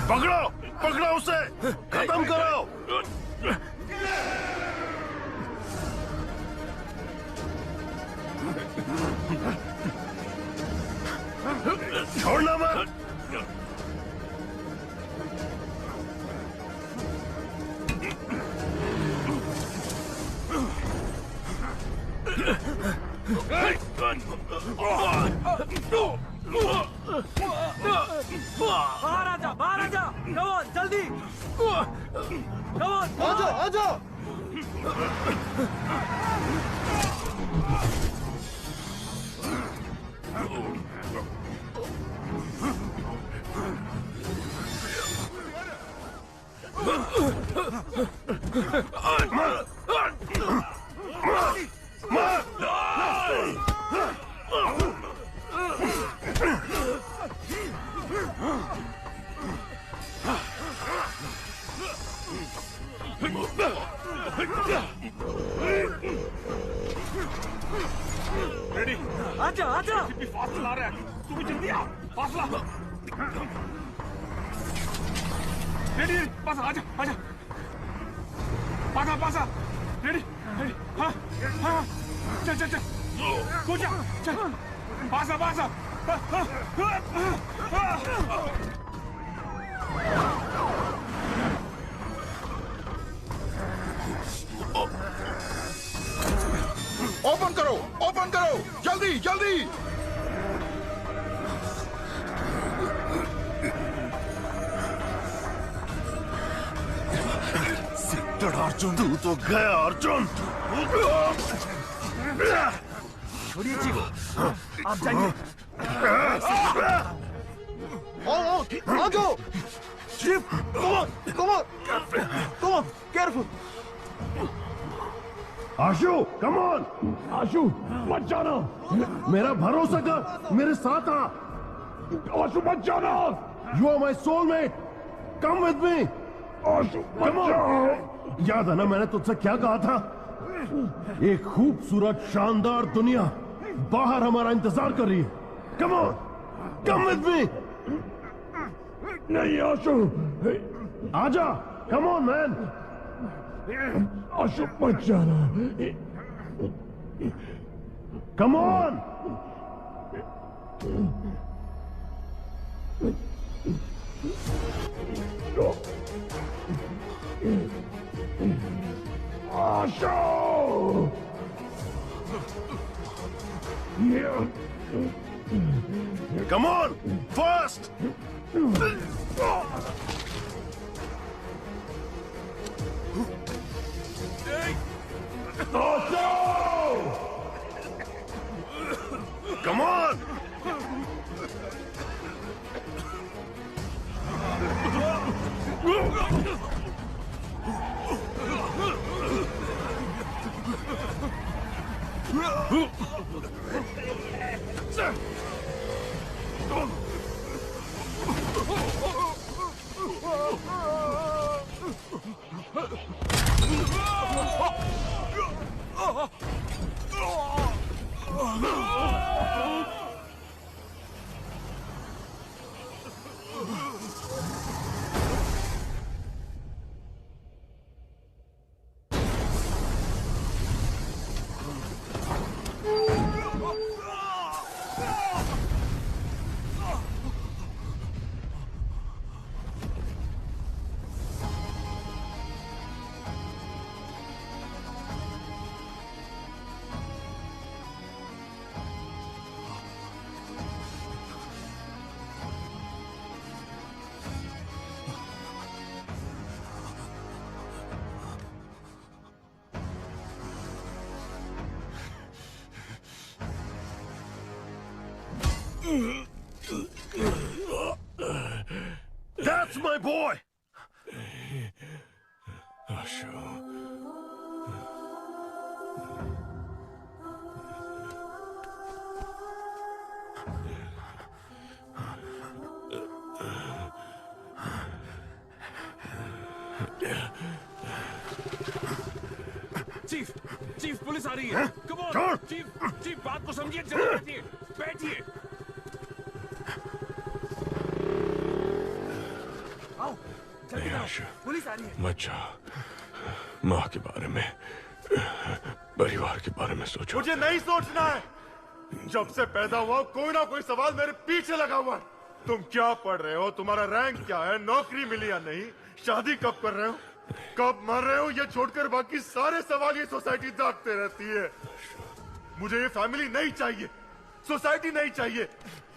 पकड़ो, पकड़ो उसे, खत्म करो। छोड़ना मत। बाहर आजा, बाहर आजा, कमोन जल्दी, कमोन आजा, आजा। रेडी, आजा, आजा। फास्ट ला रहा है, तू भी जल्दी आ, फास्ट ला। रेडी, पास आजा, आजा। पासा, पासा, रेडी, रेडी, हाँ, हाँ, चल, चल, चल, कूद जा, चल, पासा, पासा, ओपन करो, ओपन करो, जल्दी जल्दी। अर्जुन, तू तो गया अर्जुन। छोड़िए जी को, आप जाइए। आ जाओ। Chief, come on, come on, come on, careful. Ashu, come on, आशु, मत जाना, मेरा भरोसा कर, मेरे साथ आ, आशु मत जाना, you are my soulmate, come with me, आशु मत जाओ। याद है ना मैंने तुझसे क्या कहा था? एक खूबसूरत शानदार दुनिया बाहर हमारा इंतजार कर रही है, come on, come with me। नहीं आशु, आजा, come on man। आशु मत जाना, come on। Ashu, come on, fast। Come on! That's my boy! Ashu. Chief chief police आ रही है। कम ऑन चीफ चीफ बात को समझिए। जल्दी बैठिए बैठिए। आओ जल्दी करो, पुलिस आ रही है। मत जाओ, माँ के बारे में, परिवार के बारे में सोचो। मुझे नहीं सोचना है। जब से पैदा हुआ कोई ना कोई सवाल मेरे पीछे लगा हुआ है। तुम क्या पढ़ रहे हो, तुम्हारा रैंक क्या है, नौकरी मिली या नहीं, शादी कब कर रहे हो, कब मर रहे हो, ये छोड़कर बाकी सारे सवाल ये सोसाइटी दागते रहती है। मुझे ये फैमिली नहीं चाहिए, सोसाइटी नहीं चाहिए,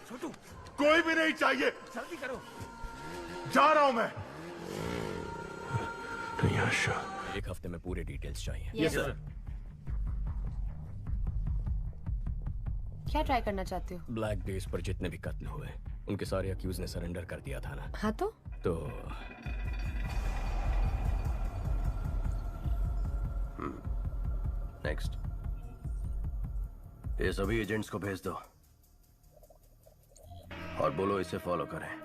छोटू कोई भी नहीं चाहिए। जल्दी करो। जा रहा हूं मैं। एक हफ्ते में पूरे डिटेल्स चाहिए। Yes, sir. क्या ट्राई करना चाहते हो? ब्लैक डेज पर जितने भी कत्ल हुए उनके सारे अक्यूज ने सरेंडर कर दिया था ना। हाँ तो नेक्स्ट। ये सभी एजेंट्स को भेज दो और बोलो इसे फॉलो करें।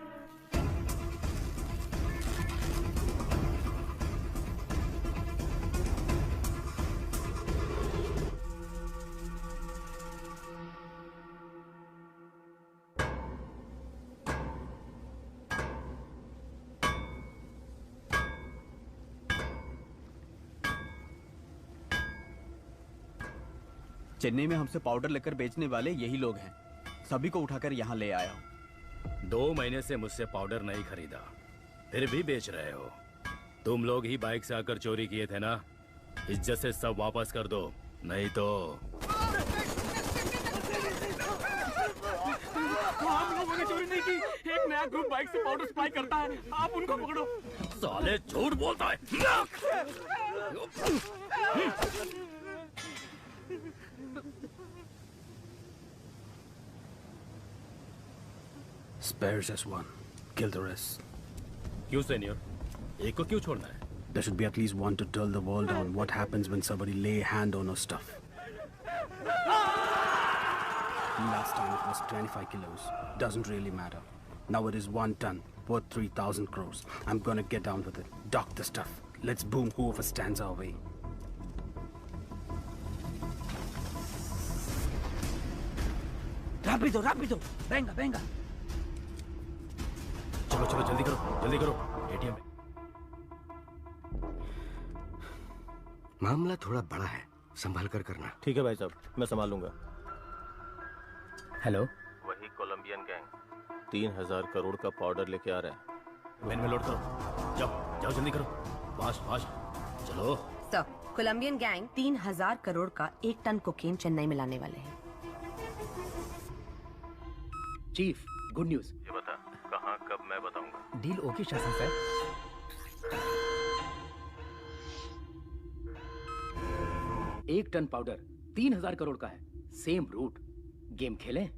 चेन्नई में हमसे पाउडर लेकर बेचने वाले यही लोग हैं। सभी को उठाकर यहाँ ले आया हूँ। 2 महीने से मुझसे पाउडर नहीं खरीदा, फिर भी बेच रहे हो। तुम लोग ही बाइक से आकर चोरी किए थे ना, इज्जत से सब वापस कर दो, नहीं तो। हम लोगों ने चोरी नहीं की। एक नया ग्रुप बाइक से पाउडर सप्लाई करता है, आप उनको पकड़ो। साले झूठ बोलता है। Spares us one. Kill the rest. क्यों सीनियर? एक को क्यों छोड़ना है? There should be at least one to tell the world on what happens when somebody lay hand on our stuff. Last time it was 25 kilos. Doesn't really matter. Now it is 1 ton, worth 3,000 crores. I'm gonna get down with it. Dock the stuff. Let's boom whoever stands our way. Rápido, rápido. Venga, venga. चलो चलो जल्दी करो, जल्दी करो। एटीएम में। मामला थोड़ा बड़ा है, संभाल कर करना। ठीक है भाई साहब, मैं संभाल लूंगा। हेलो, वही कोलंबियन गैंग 3000 करोड़ का पाउडर लेके आ रहा है। वैन में लोड करो। जाओ जाओ जल्दी करो, फास्ट फास्ट चलो। सर, कोलंबियन गैंग 3000 करोड़ का 1 टन कोकेन चेन्नई में लाने वाले हैं। Chief, good news. ये बता कहाँ कब मैं बताऊंगा। डील ओके शासन सर। 1 टन पाउडर 3000 करोड़ का है। Same root. गेम खेलें?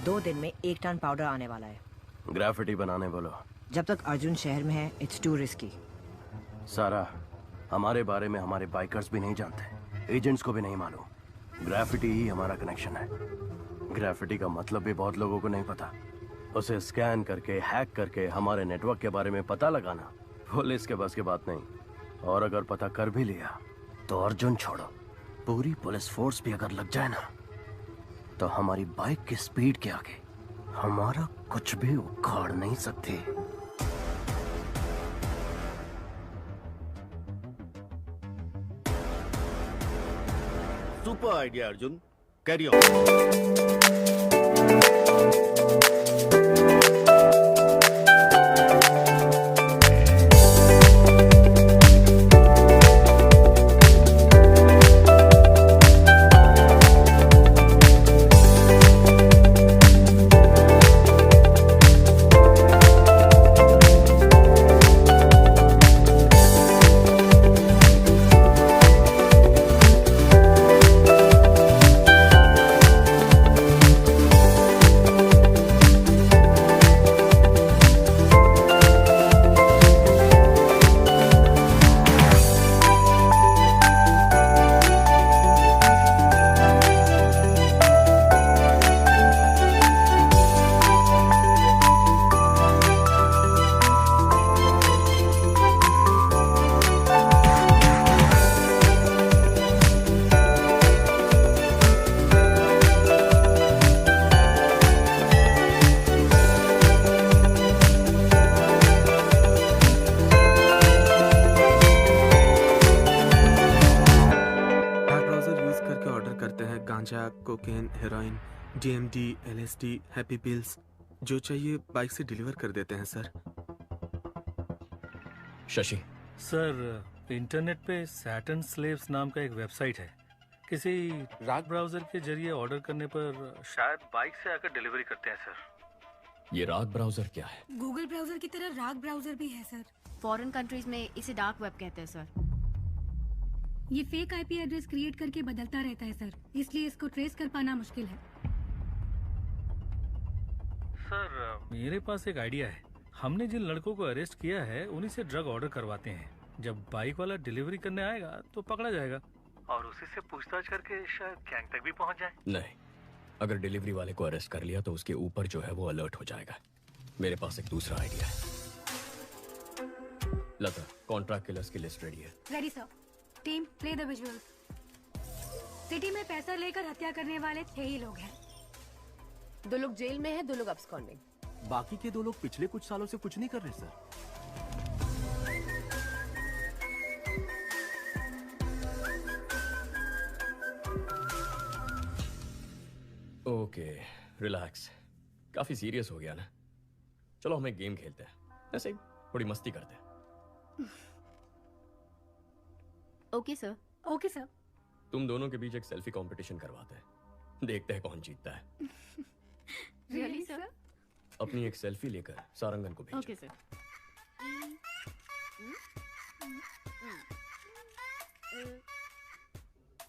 2 दिन में 1 टन पाउडर आने वाला है। ग्राफिटी बनाने बोलो। जब तक अर्जुन शहर में है, इट्स टू रिस्की। सारा, हमारे बारे में हमारे बाइकर्स भी नहीं जानते, एजेंट्स को भी नहीं मालूम। ग्राफिटी ही हमारा कनेक्शन है। ग्राफिटी का मतलब भी बहुत लोगों को नहीं पता। उसे स्कैन करके, हैक करके हमारे नेटवर्क के बारे में पता लगाना पुलिस के बस की बात नहीं। और अगर पता कर भी लिया तो अर्जुन छोड़ो, पूरी पुलिस फोर्स भी अगर लग जाए ना, तो हमारी बाइक की स्पीड के आगे हमारा कुछ भी उखाड़ नहीं सकती। Super idea Arjun, carry on. Cocaine, heroin, DMD, LSD, happy pills, जो चाहिए बाइक से डिलीवर कर देते हैं सर। शशि सर, इंटरनेट पे सैटर्न स्लेव्स नाम का एक वेबसाइट है। किसी राग ब्राउजर के जरिए ऑर्डर करने पर शायद बाइक से आकर डिलीवरी करते हैं सर। ये राग ब्राउजर क्या है? गूगल ब्राउजर की तरह राग ब्राउजर भी है सर। फॉरेन कंट्रीज में इसे डार्क वेब कहते हैं सर। ये फेक IP एड्रेस क्रिएट करके बदलता रहता है सर, इसलिए इसको ट्रेस कर पाना मुश्किल है। सर, मेरे पास एक आइडिया है। हमने जिन लड़कों को अरेस्ट किया है उन्हीं से ड्रग ऑर्डर करवाते हैं। जब बाइक वाला डिलीवरी करने आएगा तो पकड़ा जाएगा और उसी से पूछताछ करके शायद गैंग तक भी पहुंच जाए। नहीं, अगर डिलीवरी वाले को अरेस्ट कर लिया तो उसके ऊपर जो है वो अलर्ट हो जाएगा। मेरे पास एक दूसरा आइडिया है। लता, कॉन्ट्रैक्ट किलर्स की लिस्ट रेडी है। Ready sir. Team, play the visuals. City में पैसा लेकर हत्या करने वाले 6 ही लोग हैं। 2 लोग जेल में हैं, 2 लोग अब्सकॉन्डिंग। बाकी के 2 लोग पिछले कुछ सालों से कुछ नहीं कर रहे सर। Okay, relax. काफी सीरियस हो गया ना? चलो हम एक गेम खेलते हैं, ऐसे ही थोड़ी मस्ती करते हैं। Okay sir. Okay sir. तुम दोनों के बीच एक सेल्फी कंपटीशन करवाते हैं, देखते हैं कौन जीतता है। Really sir? अपनी एक सेल्फी लेकर सारंगन को भेजो। Okay sir.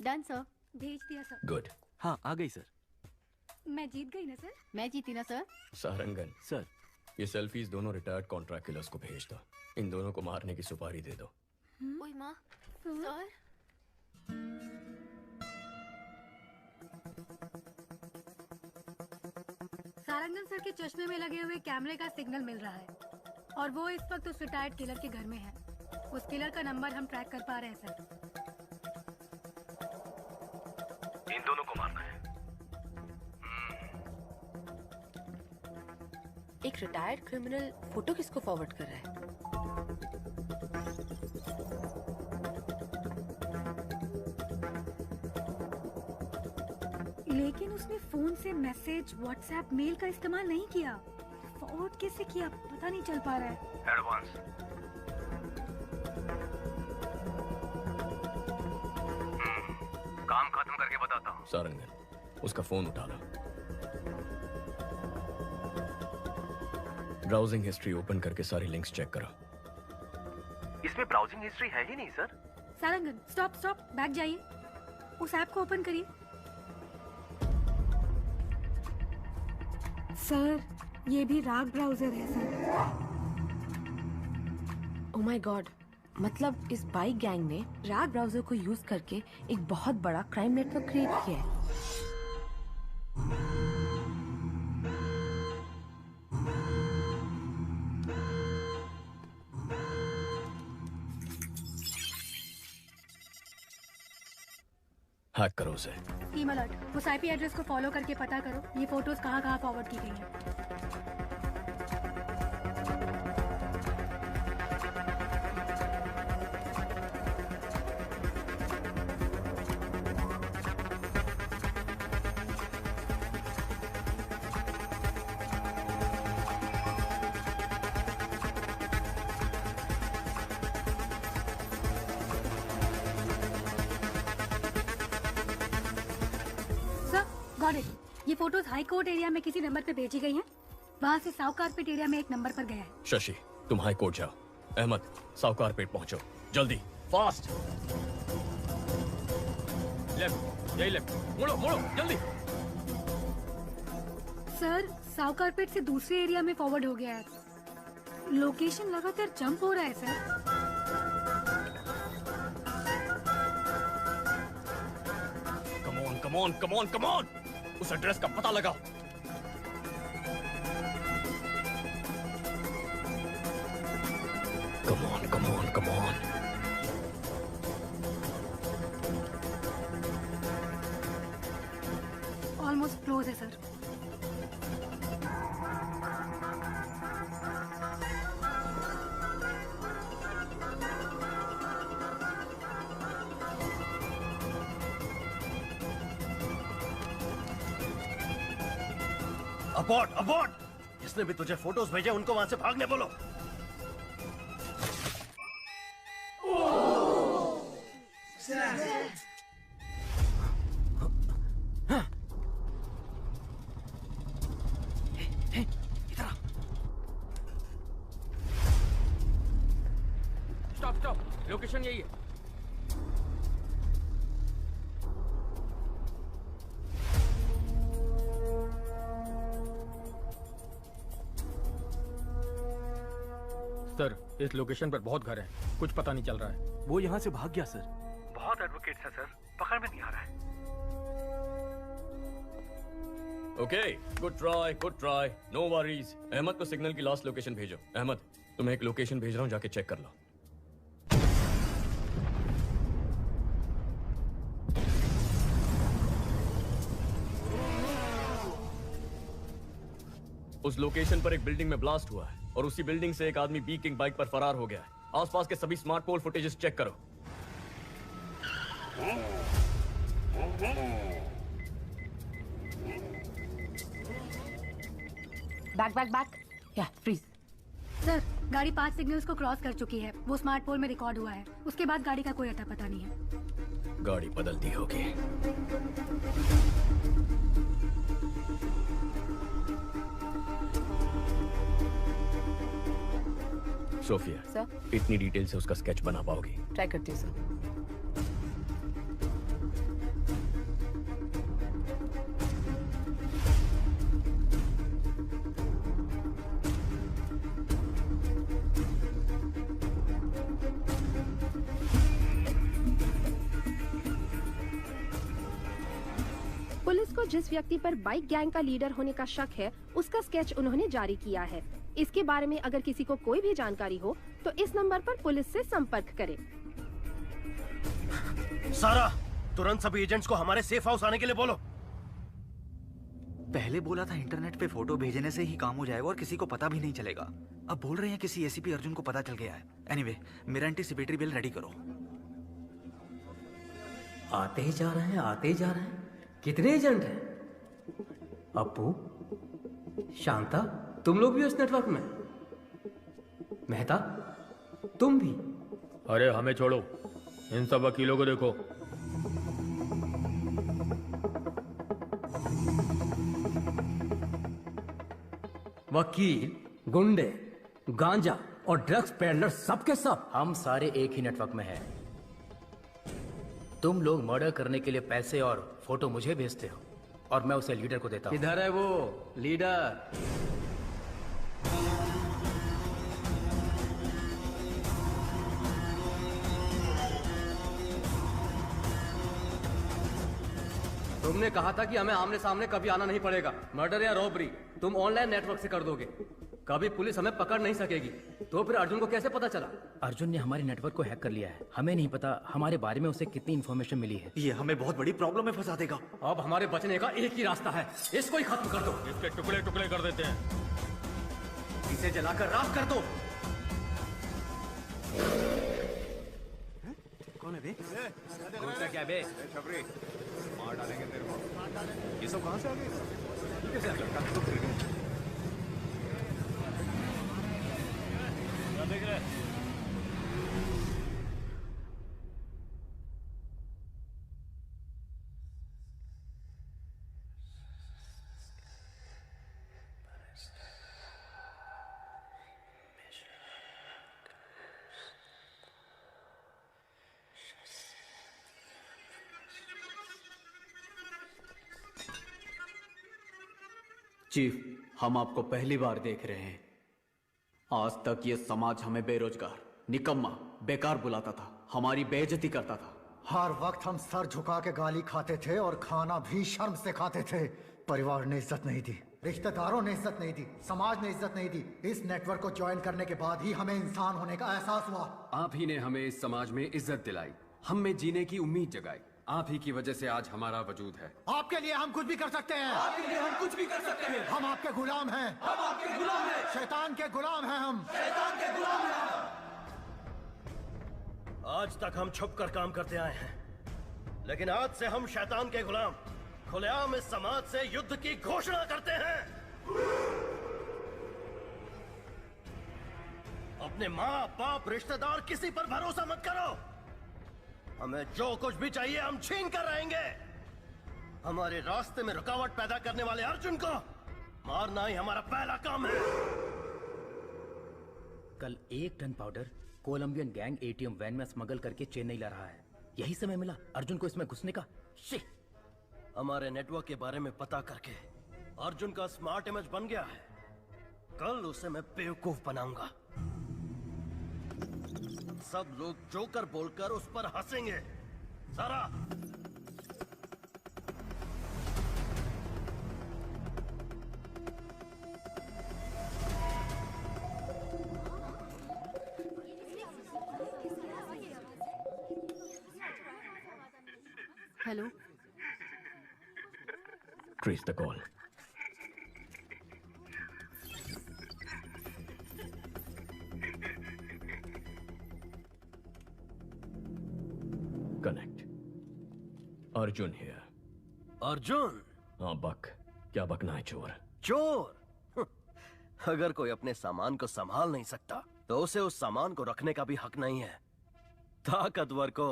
Done sir. भेज दिया सर। गुड। हाँ, आ गई सर। मैं जीत गई ना सर? मैं जीती ना सर? सारंगन सर, ये सेल्फीज दोनों रिटायर्ड कॉन्ट्रैक्ट किलर्स को भेज दो। इन दोनों को मारने की सुपारी दे दो। ओए माँ, सर। सारंगन सर के चश्मे में लगे हुए कैमरे का सिग्नल मिल रहा है और वो इस वक्त उस रिटायर्ड किलर के घर में है। उस किलर का नंबर हम ट्रैक कर पा रहे हैं सर। इन दोनों को मारना है। एक रिटायर्ड क्रिमिनल फोटो किसको फॉरवर्ड कर रहा है? लेकिन उसने फोन से मैसेज, व्हाट्सएप, मेल का इस्तेमाल नहीं किया। फॉरवर्ड कैसे किया पता नहीं चल पा रहा है। एडवांस। काम खत्म करके बताता हूँ। सारंगन, उसका फोन उठा लो। ब्राउजिंग हिस्ट्री ओपन करके सारी लिंक्स चेक करो। इसमें ब्राउजिंग हिस्ट्री है ही नहीं sir. Sarangan, stop stop, back जाइए। उस ऐप को ओपन करिए। सर ये भी राग ब्राउजर है सर। ओह माय गॉड, मतलब इस बाइक गैंग ने राग ब्राउजर को यूज करके एक बहुत बड़ा क्राइम नेटवर्क क्रिएट किया है। हैक करो उसे। टीम अलर्ट, उस आईपी एड्रेस को फॉलो करके पता करो ये फोटोज कहाँ फॉरवर्ड की गई हैं। ये फोटोज हाई कोर्ट एरिया में किसी नंबर पे भेजी गई हैं। वहाँ से साउथ कारपेट एरिया में एक नंबर पर गया है। शशि, तुम हाई कोर्ट जाओ। अहमद, साउथ कारपेट पहुंचो, जल्दी, फास्ट। लेफ्ट, यही लेफ्ट, मुड़ो मुड़ो जल्दी। सर साउथ कारपेट से दूसरे एरिया में फॉरवर्ड हो गया है। लोकेशन लगातार जंप हो रहा है sir. Come on, come on, come on, उस एड्रेस का पता लगाओ। Come on, come on, come on. Almost close है सर। Abort, abort! जिसने भी तुझे फोटोज भेजे उनको वहां से भागने बोलो। स्टॉप स्टॉप, लोकेशन यही है। सर इस लोकेशन पर बहुत घर हैं, कुछ पता नहीं चल रहा है। वो यहाँ से भाग गया सर। बहुत एडवोकेट्स हैं सर, पकड़ में नहीं आ रहा है। Okay, good try, good try, no worries. Ahmed को सिग्नल की लास्ट लोकेशन भेजो। अहमद, तुम्हें एक लोकेशन भेज रहा हूँ, जाके चेक कर लो। उस लोकेशन पर एक बिल्डिंग में ब्लास्ट हुआ है और उसी बिल्डिंग से एक आदमी बी किंग बाइक पर फरार हो गया है। आसपास के सभी स्मार्ट पोल फुटेजेस चेक करो। बैक बैक बैक, या फ्रीज। सर गाड़ी 5 सिग्नल्स को क्रॉस कर चुकी है, वो स्मार्ट पोल में रिकॉर्ड हुआ है। उसके बाद गाड़ी का कोई अता पता नहीं है। गाड़ी बदलती होगी। सोफिया सर, इतनी डिटेल से उसका स्केच बना पाओगी? ट्राई करती हूँ सर। पुलिस को जिस व्यक्ति पर बाइक गैंग का लीडर होने का शक है, उसका स्केच उन्होंने जारी किया है। इसके बारे में अगर किसी को कोई भी जानकारी हो तो इस नंबर पर पुलिस से संपर्क करें। सारा, तुरंत सभी एजेंट्स को हमारे सेफ हाउस आने के लिए बोलो। पहले बोला था इंटरनेट पे फोटो भेजने से ही काम हो जाएगा और किसी को पता भी नहीं चलेगा। अब बोल रहे हैं किसी एसीपी अर्जुन को पता चल गया है। एनीवे, मेरा एंटीसिपेटरी बिल रेडी करो। आते ही जा रहे हैं, आते ही जा रहे हैं। कितने एजेंट हैं? अप्पू, शांता, तुम लोग भी उस नेटवर्क में? मेहता, तुम भी? अरे हमें छोड़ो, इन सब वकीलों को देखो। वकील, गुंडे, गांजा और ड्रग्स पेडलर सब के सब हम सारे एक ही नेटवर्क में हैं। तुम लोग मर्डर करने के लिए पैसे और फोटो मुझे भेजते हो और मैं उसे लीडर को देता हूँ। किधर है वो लीडर? तुमने कहा था कि हमें आमने सामने कभी आना नहीं पड़ेगा। मर्डर या रॉबरी तुम ऑनलाइन नेटवर्क से कर दोगे, कभी पुलिस हमें पकड़ नहीं सकेगी। तो फिर अर्जुन को कैसे पता चला? अर्जुन ने हमारे नेटवर्क को हैक कर लिया है। हमें नहीं पता हमारे बारे में उसे कितनी इन्फॉर्मेशन मिली है। ये हमें बहुत बड़ी प्रॉब्लम में फंसा देगा। अब हमारे बचने का एक ही रास्ता है, इसको ही खत्म कर दो। इसके टुकड़े टुकड़े कर देते हैं। इसे जलाकर राख कर दो। कौन है बे? क्या बे? मार डालेंगे तेरे को। ये सब कहाँ से आ गए? कैसे आ गया? देख रहे? चीफ, हम आपको पहली बार देख रहे हैं। आज तक ये समाज हमें बेरोजगार, निकम्मा, बेकार बुलाता था, हमारी बेइज्जती करता था। हर वक्त हम सर झुका के गाली खाते थे और खाना भी शर्म से खाते थे। परिवार ने इज्जत नहीं दी, रिश्तेदारों ने इज्जत नहीं दी, समाज ने इज्जत नहीं दी। इस नेटवर्क को ज्वाइन करने के बाद ही हमें इंसान होने का एहसास हुआ। आप ही ने हमें इस समाज में इज्जत दिलाई, हम में जीने की उम्मीद जगाई। आप ही की वजह से आज हमारा वजूद है। आपके लिए हम कुछ भी कर सकते हैं। आपके लिए हम कुछ भी कर सकते हैं। हम आपके गुलाम हैं। हम आपके गुलाम हैं। शैतान के गुलाम हैं हम। शैतान के गुलाम हैं हम। आज तक हम छुप कर काम करते आए हैं, लेकिन आज से हम शैतान के गुलाम खुलेआम इस समाज से युद्ध की घोषणा करते हैं। अपने माँ बाप रिश्तेदार किसी पर भरोसा मत करो। हमें जो कुछ भी चाहिए हम छीन कर रहेंगे। हमारे रास्ते में रुकावट पैदा करने वाले अर्जुन को मारना ही हमारा पहला काम है। कल 1 ton powder Colombian gang ATM van में स्मगल करके चेन्नई ला रहा है। यही समय मिला अर्जुन को इसमें घुसने का। हमारे नेटवर्क के बारे में पता करके अर्जुन का स्मार्ट इमेज बन गया है। कल उसे मैं बेवकूफ बनाऊंगा। सब लोग जोकर बोलकर उस पर हंसेंगे। सारा hello, Trace the call. Connect. Arjun here. Arjun? हाँ बक, क्या बकना है चोर? चोर? अगर कोई अपने सामान को संभाल नहीं सकता तो उसे उस सामान को रखने का भी हक नहीं है। ताकतवर को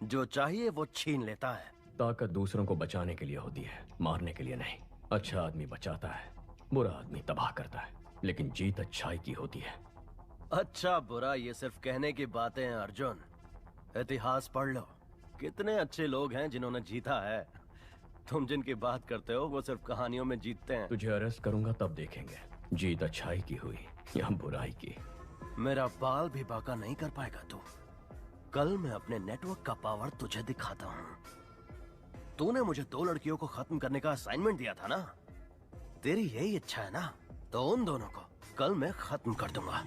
जो चाहिए वो छीन लेता है। ताकत दूसरों को बचाने के लिए होती है, मारने के लिए नहीं। अच्छा आदमी बचाता है, बुरा आदमी तबाह करता है, लेकिन जीत अच्छाई की होती है। अच्छा बुरा ये सिर्फ कहने की बातें हैं अर्जुन। इतिहास पढ़ लो, कितने अच्छे लोग हैं जिन्होंने जीता है। तुम जिनकी बात करते हो वो सिर्फ कहानियों में जीतते हैं। तुझे अरेस्ट करूंगा तब देखेंगे जीत अच्छाई की हुई या बुराई की। मेरा बाल भी बाका नहीं कर पाएगा तू। कल मैं अपने नेटवर्क का पावर तुझे दिखाता हूँ। तूने मुझे 2 लड़कियों को खत्म करने का असाइनमेंट दिया था ना? तेरी यही इच्छा है ना? तो उन दोनों को कल मैं खत्म कर दूंगा।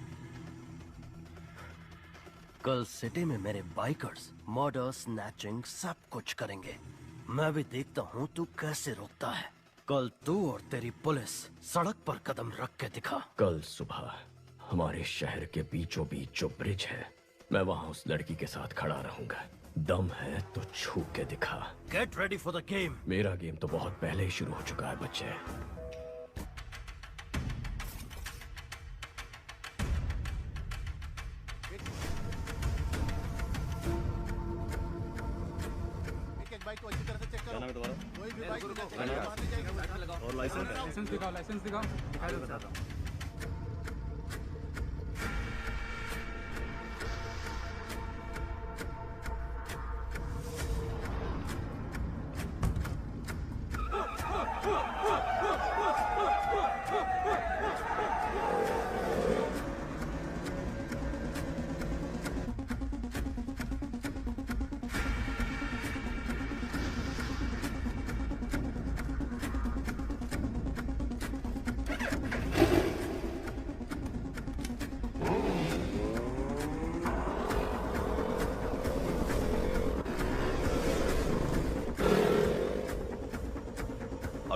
कल सिटी में मेरे बाइकर्स मर्डर, स्नैचिंग सब कुछ करेंगे। मैं भी देखता हूँ तू कैसे रोकता है। कल तू और तेरी पुलिस सड़क पर कदम रख के दिखा। कल सुबह हमारे शहर के बीचों बीच जो ब्रिज है, मैं वहाँ उस लड़की के साथ खड़ा रहूंगा। दम है तो छू के दिखा। Get ready for the game. मेरा गेम तो बहुत पहले ही शुरू हो चुका है बच्चे। बाइक को अच्छी तरह से चेक करो। नाम है तुम्हारा? कोई भी बाइक लगाओ। और लाइसेंस दिखाओ, लाइसेंस दिखाओ। दिखाई दो बताता हूँ।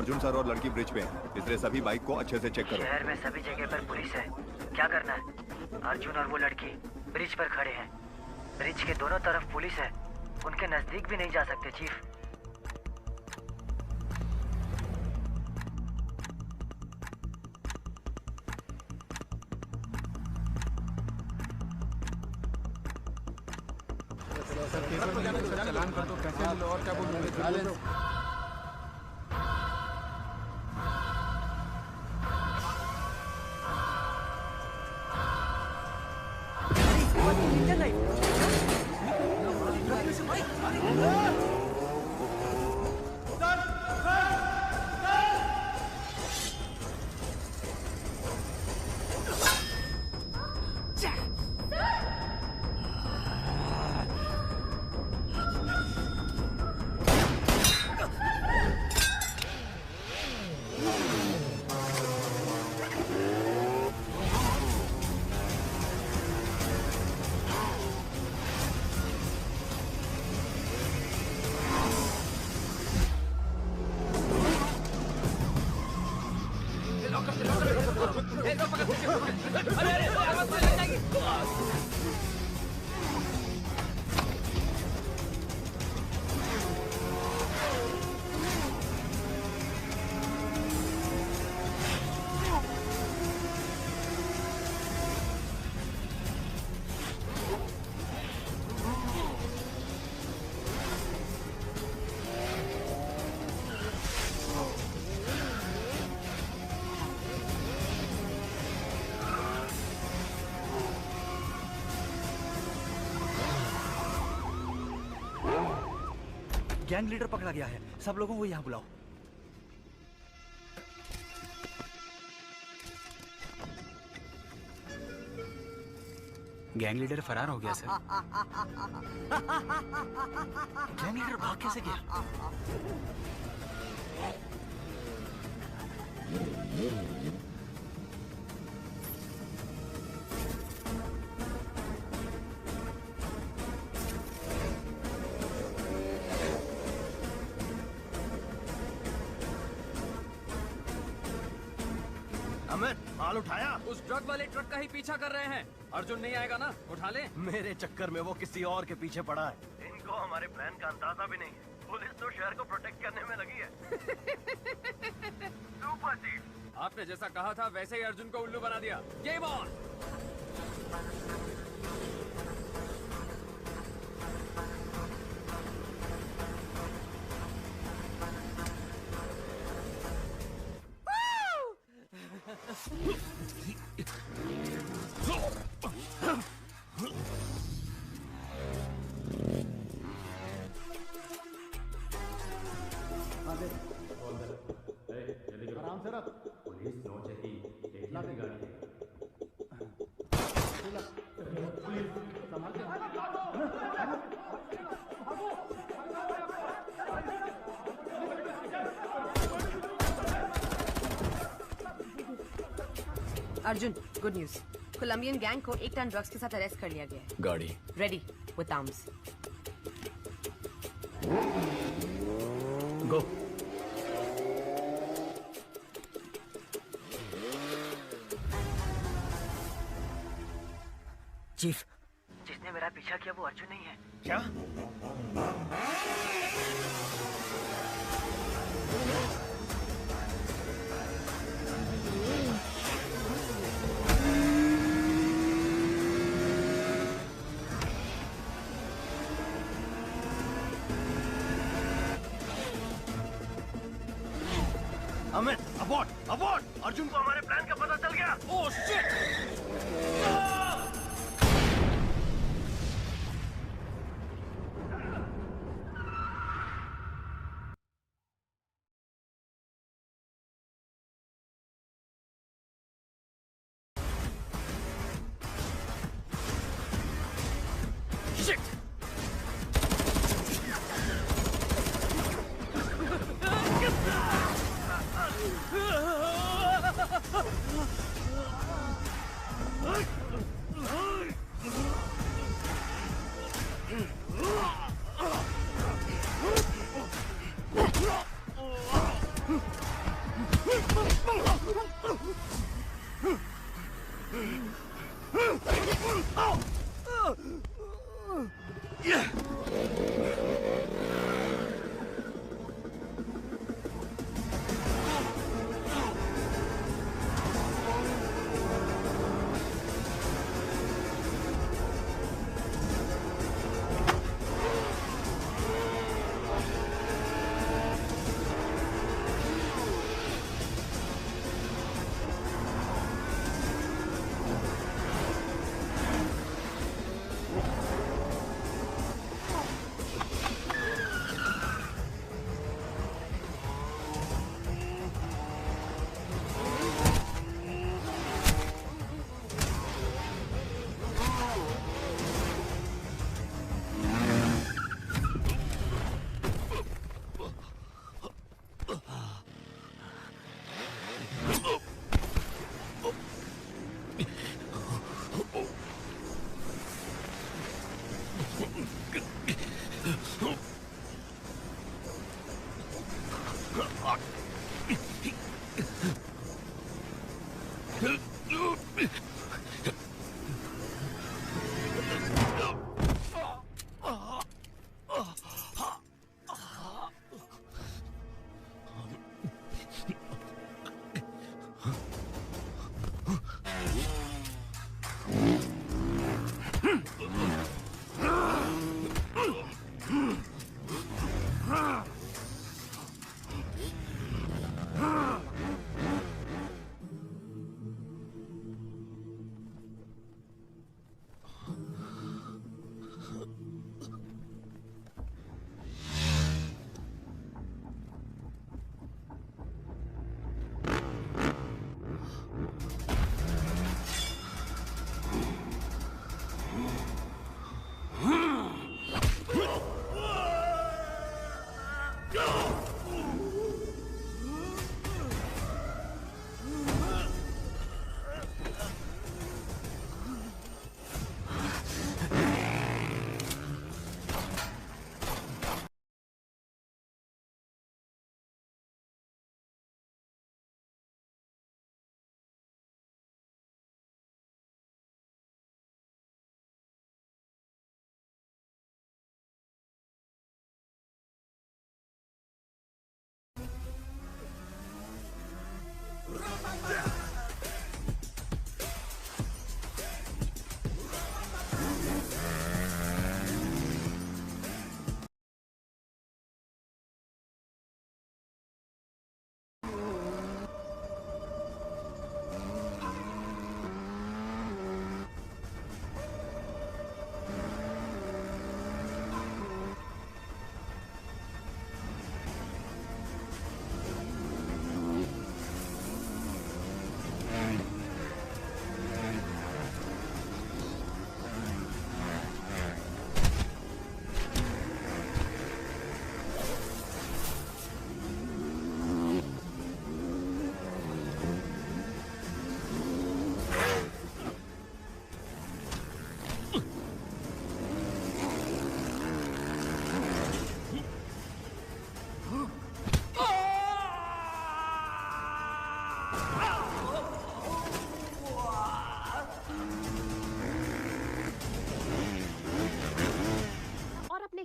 अर्जुन सर और लड़की ब्रिज पे हैं, इसलिए सभी बाइक को अच्छे से चेक करो। शहर में सभी जगह पर पुलिस है, क्या करना है? अर्जुन और वो लड़की ब्रिज पर खड़े हैं। ब्रिज के दोनों तरफ पुलिस है, उनके नजदीक भी नहीं जा सकते चीफ। चलान कर दो, पैसे ले लो और क्या बोल गैंग लीडर पकड़ा गया है, सब लोगों को यहाँ बुलाओ। गैंग लीडर फरार हो गया सर। गैंग लीडर भाग कैसे गया? माल उठाया? उस ट्रक वाले ट्रक का ही पीछा कर रहे हैं। अर्जुन नहीं आएगा ना, उठा ले। मेरे चक्कर में वो किसी और के पीछे पड़ा है। इनको हमारे प्लान का अंदाजा भी नहीं है। पुलिस तो शहर को प्रोटेक्ट करने में लगी है। सुपर चीफ, आपने जैसा कहा था वैसे ही अर्जुन को उल्लू बना दिया। Game on. आराम से रख। पुलिस नौचेती देखना की गाड़ी है। पुलिस संभाल के। Arjun, good news. Colombian gang को 1 टन ड्रग्स के साथ अरेस्ट कर लिया गया है। गाड़ी ready with arms. Go. Chief, जिसने मेरा पीछा किया वो अर्जुन नहीं है। क्या? Amit, abort, abort! अर्जुन को हमारे प्लान का पता चल गया। Oh shit!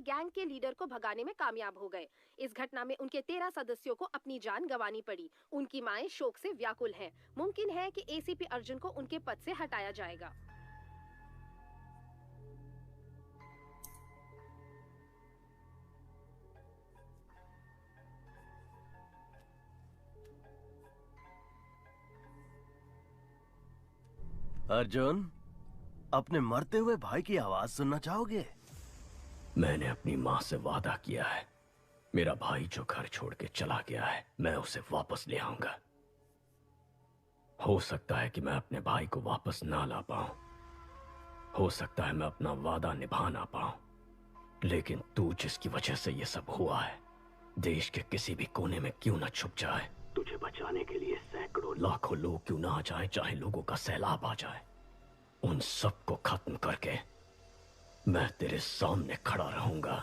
गैंग के लीडर को भगाने में कामयाब हो गए। इस घटना में उनके 13 सदस्यों को अपनी जान गंवानी पड़ी। उनकी माएं शोक से व्याकुल हैं। मुमकिन है कि एसीपी अर्जुन को उनके पद से हटाया जाएगा। अर्जुन, अपने मरते हुए भाई की आवाज सुनना चाहोगे? मैंने अपनी माँ से वादा किया है, मेरा भाई जो घर छोड़ के चला गया है, मैं उसे वापस ले आऊंगा। हो सकता है कि मैं अपने भाई को वापस ना ला पाऊं, हो सकता है मैं अपना वादा निभा ना पाऊं, लेकिन तू जिसकी वजह से ये सब हुआ है, देश के किसी भी कोने में क्यों ना छुप जाए, तुझे बचाने के लिए सैकड़ों लाखों लोग क्यों ना आ जाए, चाहे लोगों का सैलाब आ जाए, उन सब को खत्म करके मैं तेरे सामने खड़ा रहूंगा।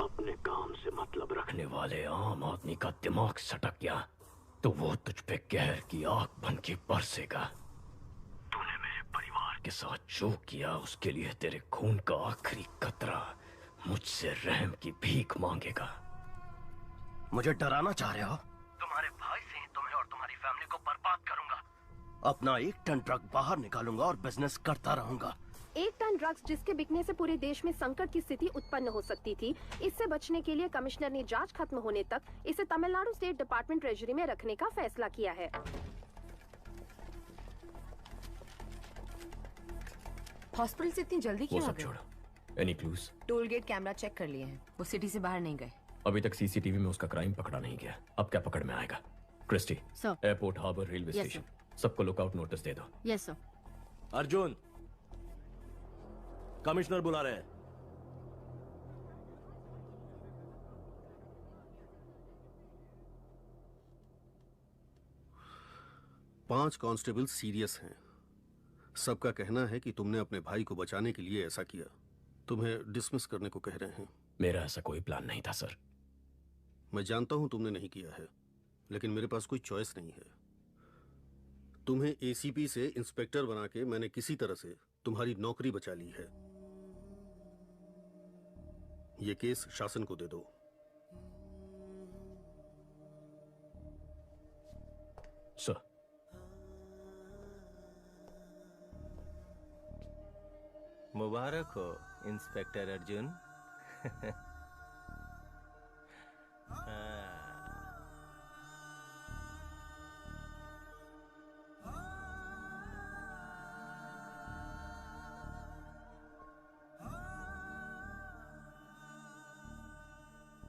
अपने काम से मतलब रखने वाले आम आदमी का दिमाग सटक गया, तो वो तुझ पे कहर की आग बन के बरसेगा। तूने मेरे परिवार के साथ जो किया उसके लिए तेरे खून का आखिरी कतरा मुझसे रहम की भीख मांगेगा। मुझे डराना चाह रहे हो? तुम्हारे भाई से ही तुम्हें और तुम्हारी फैमिली को बर्बाद करूंगा। अपना 1 टन ट्रक बाहर निकालूंगा और बिजनेस करता रहूंगा। 1 टन ड्रग्स जिसके बिकने से पूरे देश में संकट की स्थिति उत्पन्न हो सकती थी, इससे बचने के लिए कमिश्नर ने जांच खत्म होने तक इसे तमिलनाडु स्टेट डिपार्टमेंट ट्रेजरी में रखने का फैसला किया है। हॉस्पिटल से इतनी जल्दी वो क्यों आ सब गए? छोड़ो। Any clues? Toll gate camera check कर लिए हैं, वो सिटी से बाहर नहीं गए। अभी तक सीसीटीवी में उसका क्राइम पकड़ा नहीं गया, अब क्या पकड़ में आएगा? Christy, airport, harbour, railway Yes, station, सबको लुकआउट नोटिस दे दो। यस सर। अर्जुन, कमिश्नर बुला रहे हैं। पांच कांस्टेबल सीरियस हैं। सबका कहना है कि तुमने अपने भाई को बचाने के लिए ऐसा किया। तुम्हें डिसमिस करने को कह रहे हैं। मेरा ऐसा कोई प्लान नहीं था सर। मैं जानता हूं तुमने नहीं किया है, लेकिन मेरे पास कोई चॉइस नहीं है। तुम्हें एसीपी से इंस्पेक्टर बना के मैंने किसी तरह से तुम्हारी नौकरी बचा ली है। ये केस शासन को दे दो। सर। मुबारक हो इंस्पेक्टर अर्जुन।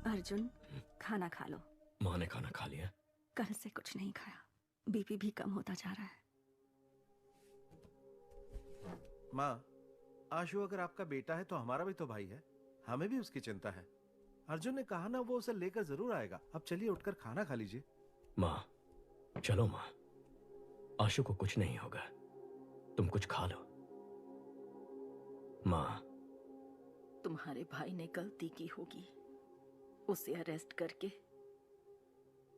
अर्जुन, खाना खा लो। माँ ने खाना खा लिया? कल से कुछ नहीं खाया, बीपी भी कम होता जा रहा है। माँ, आशु अगर आपका बेटा है तो हमारा भी तो भाई है, हमें भी उसकी चिंता है। अर्जुन ने कहा ना वो उसे लेकर जरूर आएगा। अब चलिए उठकर खाना खा लीजिए। माँ, चलो माँ, आशु को कुछ नहीं होगा, तुम कुछ खा लो। माँ, तुम्हारे भाई ने गलती की होगी, उसे अरेस्ट करके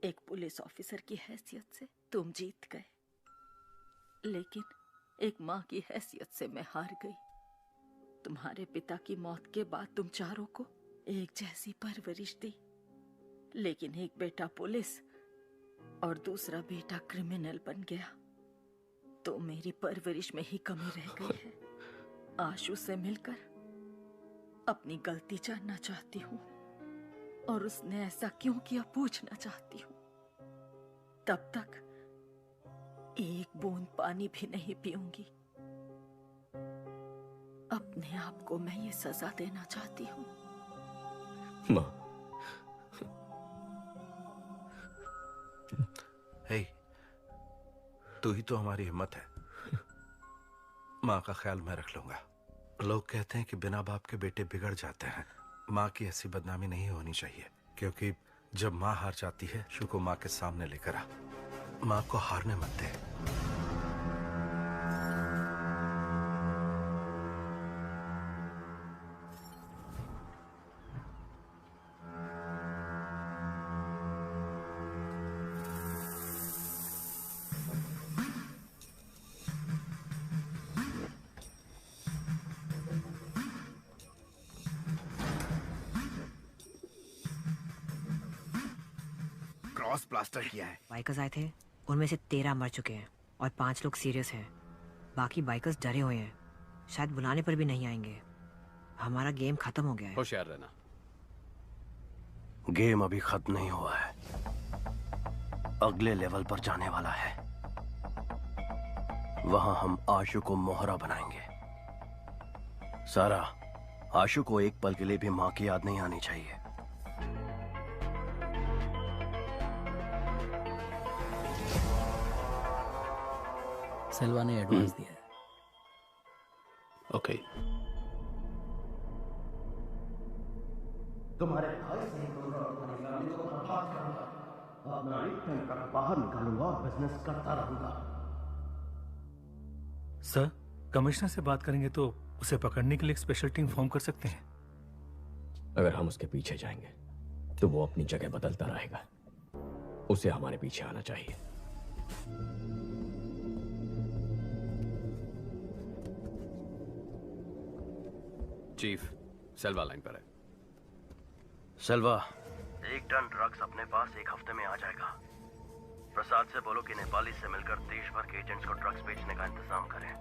एक पुलिस ऑफिसर की हैसियत से तुम जीत गए, लेकिन एक माँ की हैसियत से मैं हार गई। तुम्हारे पिता की मौत के बाद तुम चारों को एक जैसी परवरिश दी, लेकिन एक बेटा पुलिस और दूसरा बेटा क्रिमिनल बन गया, तो मेरी परवरिश में ही कमी रह गई है। आशु से मिलकर अपनी गलती जानना चाहती हूँ और उसने ऐसा क्यों किया पूछना चाहती हूँ। तब तक एक बूंद पानी भी नहीं पीऊंगी। अपने आप को मैं ये सजा देना चाहती हूँ। माँ, हे, तू ही तो हमारी हिम्मत है। माँ का ख्याल मैं रख लूंगा। लोग कहते हैं कि बिना बाप के बेटे बिगड़ जाते हैं। माँ की ऐसी बदनामी नहीं होनी चाहिए, क्योंकि जब माँ हार जाती है, शु को माँ के सामने लेकर आ। माँ को हारने मत दे। क्रॉस प्लास्टर किया है। बाइकर्स आए थे, उनमें से 13 मर चुके हैं और 5 लोग सीरियस हैं। बाकी बाइकर्स डरे हुए हैं, शायद बुलाने पर भी नहीं आएंगे। हमारा गेम खत्म हो गया है। होशियार रहना। गेम अभी खत्म नहीं हुआ है, अगले लेवल पर जाने वाला है। वहां हम आशु को मोहरा बनाएंगे। सारा, आशु को एक पल के लिए भी मां की याद नहीं आनी चाहिए। सेल्वा ने एडवांस दिया है। ओके। तुम्हारे भाई से तुम्हारी फैमिली को बर्बाद करूंगा। अपना 1 टन ट्रक बाहर निकालूंगा और बिजनेस करता रहूंगा। सर, कमिश्नर से बात करेंगे तो उसे पकड़ने के लिए एक स्पेशल टीम फॉर्म कर सकते हैं। अगर हम उसके पीछे जाएंगे तो वो अपनी जगह बदलता रहेगा। उसे हमारे पीछे आना चाहिए। चीफ, सेल्वा लाइन पर है। सेल्वा, 1 टन ड्रग्स अपने पास 1 हफ्ते में आ जाएगा। प्रसाद से बोलो कि नेपाली से मिलकर देश भर के एजेंट्स को ड्रग्स बेचने का इंतजाम करें।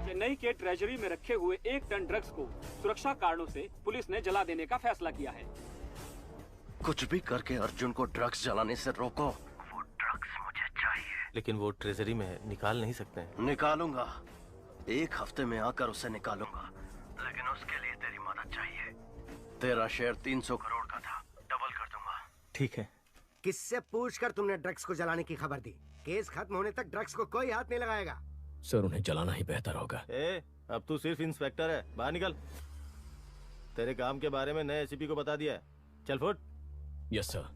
चेन्नई के ट्रेजरी में रखे हुए 1 टन ड्रग्स को सुरक्षा कारणों से पुलिस ने जला देने का फैसला किया है। कुछ भी करके अर्जुन को ड्रग्स जलाने से रोको। वो ड्रग्स मुझे चाहिए। लेकिन वो ट्रेजरी में है, निकाल नहीं सकते हैं। निकालूंगा, 1 हफ्ते में आकर उसे निकालूंगा, लेकिन उसके लिए तेरी मदद चाहिए। तेरा शेयर 300 करोड़ का था, डबल कर दूंगा। ठीक है। किससे पूछकर तुमने ड्रग्स को जलाने की खबर दी? केस खत्म होने तक ड्रग्स को कोई हाथ नहीं लगाएगा। सर, उन्हें जलाना ही बेहतर होगा। अब तू सिर्फ इंस्पेक्टर है, बाहर निकल। तेरे काम के बारे में नए एसीपी को बता दिया है, चल फुट। Yes sir.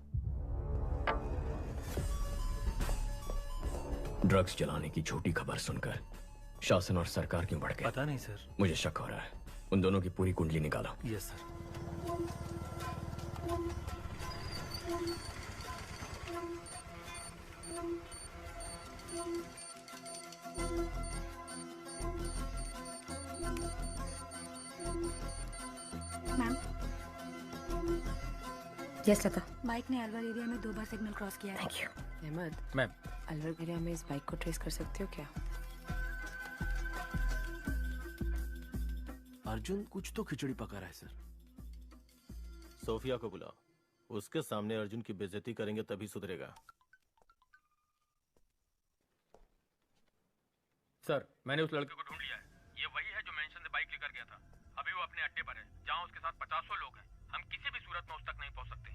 ड्रग्स जलाने की झूठी खबर सुनकर शासन और सरकार क्यों बढ़ गए? पता नहीं सर, मुझे शक हो रहा है। उन दोनों की पूरी कुंडली निकालो। Yes sir. मैम, यस लता। बाइक ने अलवर एरिया में 2 बार सिग्नल क्रॉस किया है। Thank you. Ahmed, ma'am, Alwar area में इस बाइक को ट्रेस कर सकते हो क्या? अर्जुन कुछ तो खिचड़ी पका रहा है सर। सोफिया को बुलाओ, उसके सामने अर्जुन की बेइज्जती करेंगे तभी सुधरेगा। सर, मैंने उस लड़के को ढूंढ लिया है। ये वही है जो मेंशन से बाइक लेकर गया था। अभी वो अपने अड्डे पर है, जहाँ उसके साथ 50 लोग हैं। हम किसी भी सूरत में उस तक नहीं पहुँच सकते।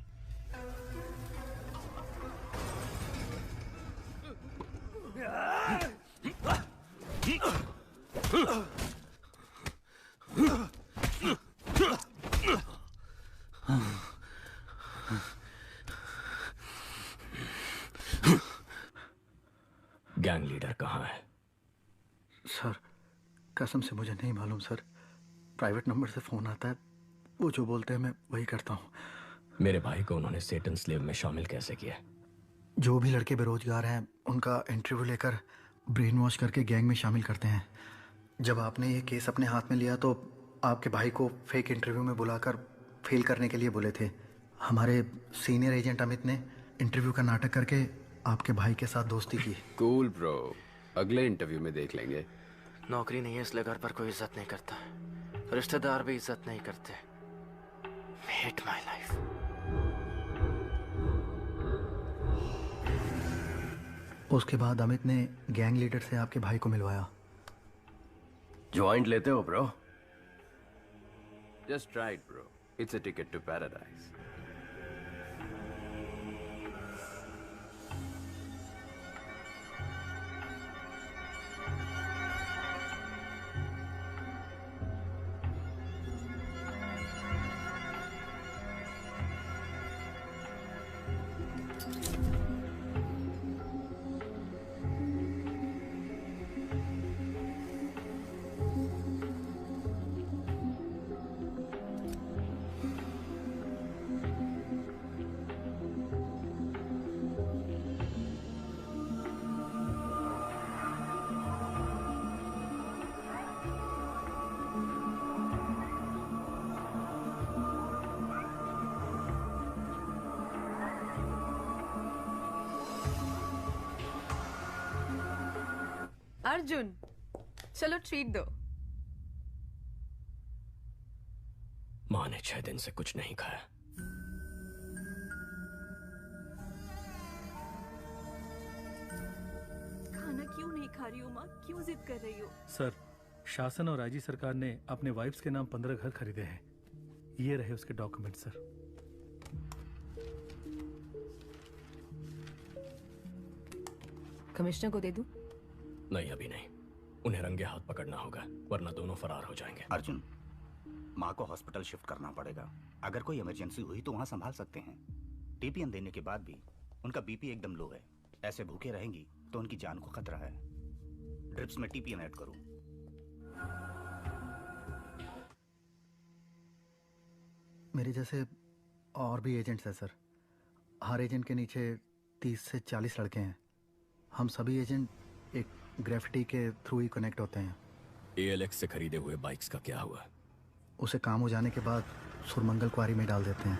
गैंग लीडर कहाँ है? सर, कसम से मुझे नहीं मालूम सर। प्राइवेट नंबर से फोन आता है, वो जो बोलते हैं मैं वही करता हूँ। मेरे भाई को उन्होंने सेटन स्लेव में शामिल कैसे किया? जो भी लड़के बेरोजगार हैं उनका इंटरव्यू लेकर ब्रेन वॉश करके गैंग में शामिल करते हैं। जब आपने ये केस अपने हाथ में लिया तो आपके भाई को फेक इंटरव्यू में बुलाकर फेल करने के लिए बोले थे। हमारे सीनियर एजेंट अमित ने इंटरव्यू का नाटक करके आपके भाई के साथ दोस्ती की। कूल ब्रो, अगले इंटरव्यू में देख लेंगे। नौकरी नहीं है इसलिए घर पर कोई इज्जत नहीं करता, रिश्तेदार भी इज्जत नहीं करते। Hate my life. उसके बाद अमित ने गैंग लीडर से आपके भाई को मिलवाया। ज्वाइंट लेते हो bro? Just right bro, it's a ticket to paradise. Arjun, चलो ट्रीट दो। माँ ने 6 दिन से कुछ नहीं खाया। खाना क्यों नहीं खा रही हो माँ? क्यों जिद कर रही हो? सर, शासन और राज्य सरकार ने अपने वाइफ्स के नाम 15 घर खरीदे हैं। ये रहे उसके डॉक्यूमेंट सर। कमिश्नर को दे दूं? नहीं, अभी नहीं। उन्हें रंगे हाथ पकड़ना होगा, वरना दोनों फरार हो जाएंगे। अर्जुन, माँ को हॉस्पिटल शिफ्ट करना पड़ेगा। अगर कोई इमरजेंसी हुई तो वहाँ संभाल सकते हैं। टीपीएन देने के बाद भी उनका बीपी एकदम लो है। ऐसे भूखे रहेंगी तो उनकी जान को खतरा है। ड्रिप्स में टीपीएन ऐड करो। मेरे जैसे और भी एजेंट्स हैं सर। हर एजेंट के नीचे 30 से 40 लड़के हैं। हम सभी एजेंट एक ग्रेफिटी के थ्रू ही कनेक्ट होते हैं। ALX से खरीदे हुए बाइक्स का क्या हुआ? उसे काम हो जाने के बाद सुरमंगल क्वारी में डाल देते हैं।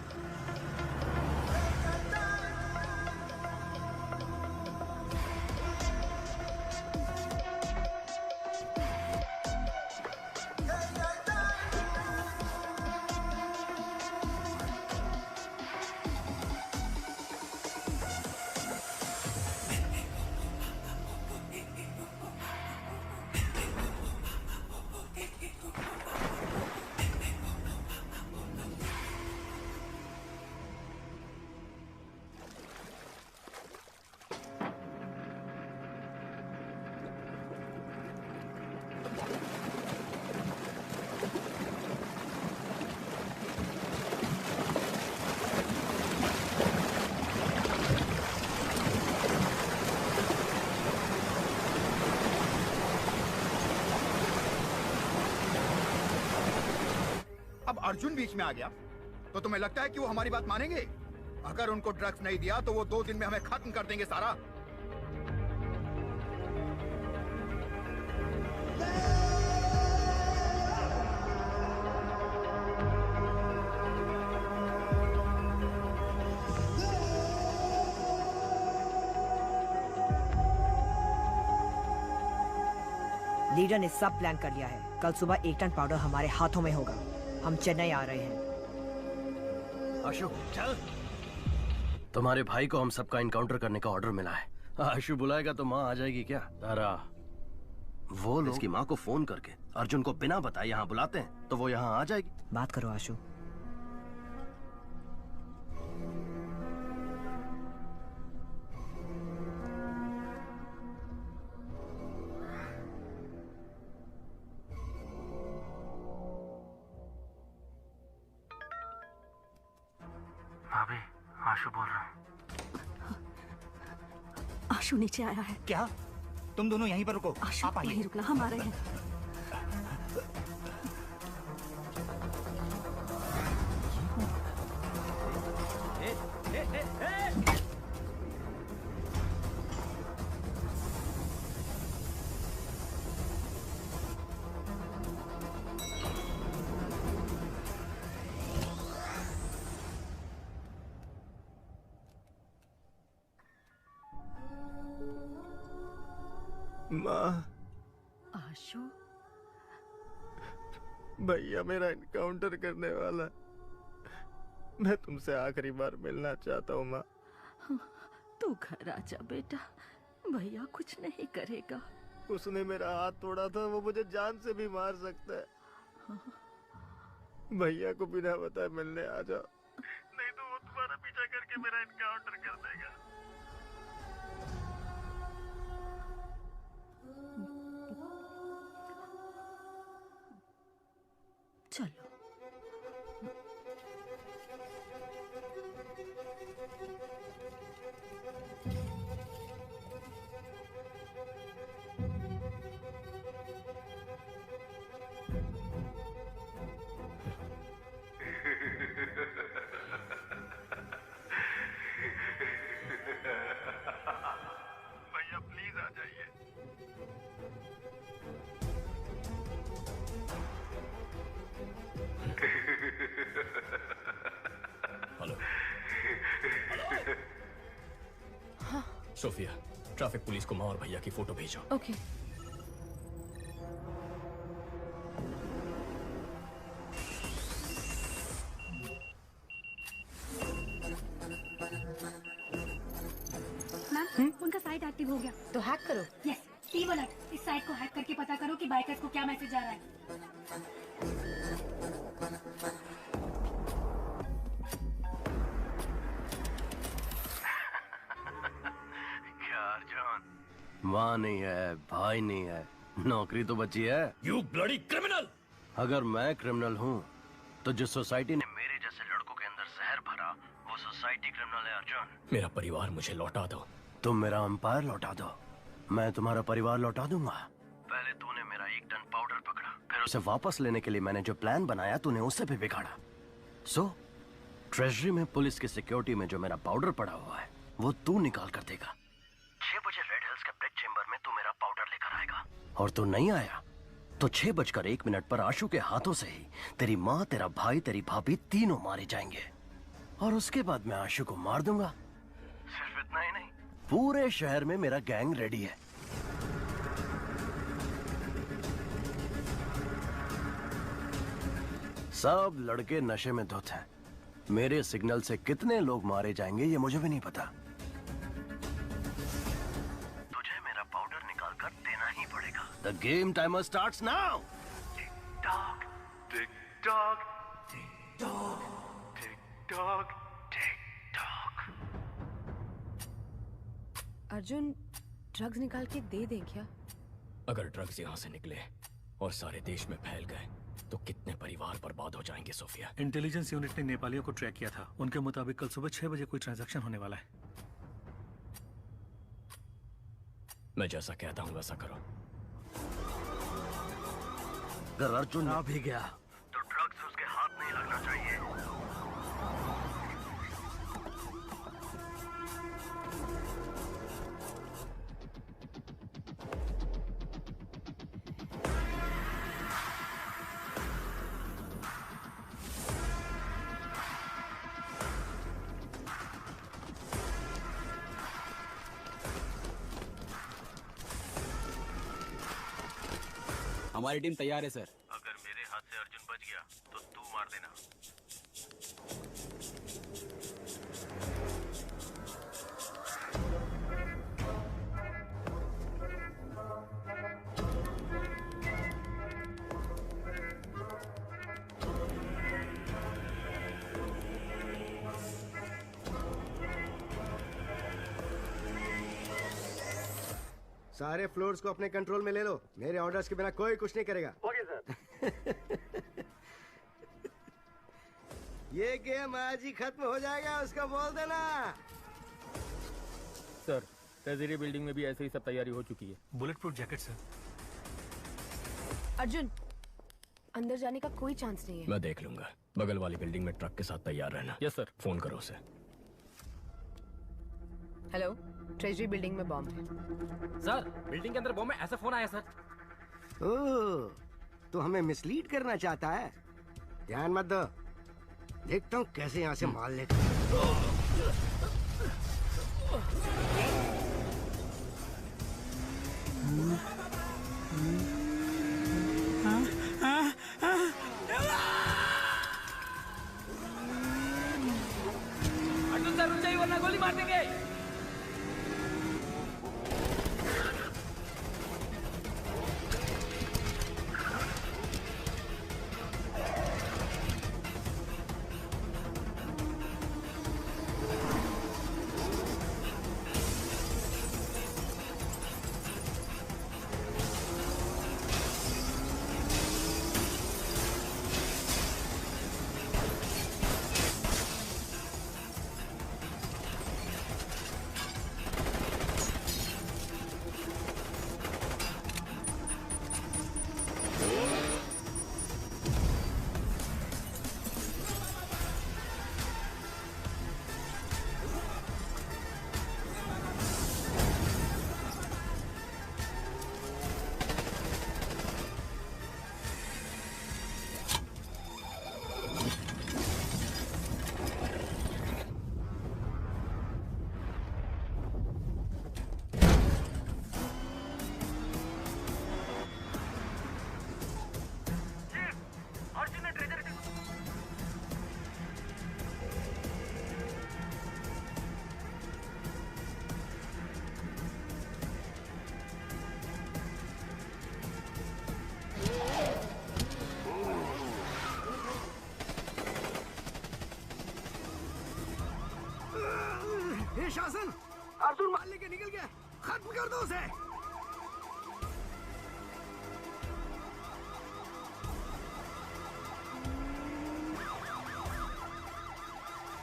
अब अर्जुन बीच में आ गया तो तुम्हें लगता है कि वो हमारी बात मानेंगे? अगर उनको ड्रग्स नहीं दिया तो वो 2 दिन में हमें खत्म कर देंगे सारा। लीडर ने सब प्लान कर लिया है। कल सुबह 1 टन पाउडर हमारे हाथों में होगा। हम चेन्नई आ रहे हैं। आशु चल। तुम्हारे भाई को हम सबका इनकाउंटर करने का ऑर्डर मिला है। आशु बुलाएगा तो माँ आ जाएगी क्या? तारा, वो लोग इसकी माँ को फोन करके अर्जुन को बिना बताए यहाँ बुलाते हैं तो वो यहाँ आ जाएगी। बात करो आशु। भाभी, आशु बोल रहा हूँ। आशु नीचे आया है। क्या? तुम दोनों यहीं पर रुको। आशु आप आइए। यहीं रुकना, हम आ रहे हैं। माँ, आशु, भैया मेरा इनकाउंटर करने वाला है। मैं तुमसे आखिरी बार मिलना चाहता हूँ माँ। तू घर आ जा बेटा, भैया कुछ नहीं करेगा। उसने मेरा हाथ तोड़ा था, वो मुझे जान से भी मार सकता है। भैया को बिना बताए मिलने आ जाओ, नहीं तो वो तुम्हारा पीछा करके मेरा इनकाउंटर कर देगा। चलो। भैया प्लीज आ जाइए। हेलो। सोफिया, ट्रैफिक पुलिस को माँ और भैया की फोटो भेजो। ओके। मैम, उनका साइट एक्टिव हो गया। तो हैक करो। Yes, T alert. इस साइट को हैक करके पता करो कि बाइकर्स को क्या मैसेज आ रहा है। क्या अर्जुन? माँ नहीं है, भाई नहीं है, नौकरी तो बची है। You bloody criminal! अगर मैं क्रिमिनल हूँ तो जिस सोसाइटी ने मेरे जैसे लड़कों के अंदर जहर भरा वो सोसाइटी क्रिमिनल है अर्जुन। मेरा परिवार मुझे लौटा दो। तुम मेरा एम्पायर लौटा दो, मैं तुम्हारा परिवार लौटा दूंगा। पहले तूने मेरा 1 टन पाउडर पकड़ा, फिर उसे वापस लेने के लिए मैंने जो प्लान बनाया तूने उसे भी बिगाड़ा। सो ट्रेजरी में पुलिस की सिक्योरिटी में जो मेरा पाउडर पड़ा हुआ है वो तू निकाल कर देगा। 6 बजे रेड हिल्स के ब्रिज चेंबर में तू मेरा पाउडर लेकर आएगा, और तू नहीं आया तो 6:01 पर आशु के हाथों से ही तेरी माँ, तेरा भाई, तेरी भाभी तीनों मारे जाएंगे, और उसके बाद मैं आशु को मार दूंगा। सिर्फ इतना ही नहीं, पूरे शहर में मेरा गैंग रेडी है। सब लड़के नशे में धुत हैं। मेरे सिग्नल से कितने लोग मारे जाएंगे ये मुझे भी नहीं पता। तुझे मेरा पाउडर निकाल कर देना ही पड़ेगा। The game timer starts now. Tick tock, tick tock, tick tock, tick tock, tick tock. Arjun, drugs निकाल के दे दें क्या? अगर ड्रग्स यहाँ से निकले और सारे देश में फैल गए तो कितने परिवार बर्बाद हो जाएंगे सोफिया। इंटेलिजेंस यूनिट ने नेपालियों को ट्रैक किया था। उनके मुताबिक कल सुबह 6 बजे कोई ट्रांजैक्शन होने वाला है। मैं जैसा कहता हूँ वैसा करो। अगर अर्जुन आ भी गया तो ड्रग्स उसके हाथ नहीं लगना चाहिए। हमारी टीम तैयार है सर। अगर मेरे हाथ से अर्जुन बच गया तो तू मार देना। सारे फ्लोर्स को अपने कंट्रोल में ले लो। मेरे ऑर्डर्स के बिना कोई कुछ नहीं करेगा। Okay sir. ये गेम आज ही खत्म हो जाएगा, उसको बोल देना। सर, ट्रेजरी बिल्डिंग में भी ऐसे ही सब तैयारी हो चुकी है। Bullet proof jacket sir. Arjun, अंदर जाने का कोई चांस नहीं है। मैं देख लूंगा। बगल वाली बिल्डिंग में ट्रक के साथ तैयार रहना। Yes sir. फोन करो उसे। हेलो, ट्रेजरी बिल्डिंग में बॉम्ब है। सर, बिल्डिंग के अंदर बॉम्ब है, ऐसा फोन आया सर। ओह, तो हमें मिसलीड करना चाहता है। ध्यान मत दो, देखता हूँ कैसे यहाँ से माल लेकर। अर्जुन सर रुक जाइए वरना गोली मार देंगे। शासन, अर्जुन मार लेके निकल गया। खत्म कर दो उसे।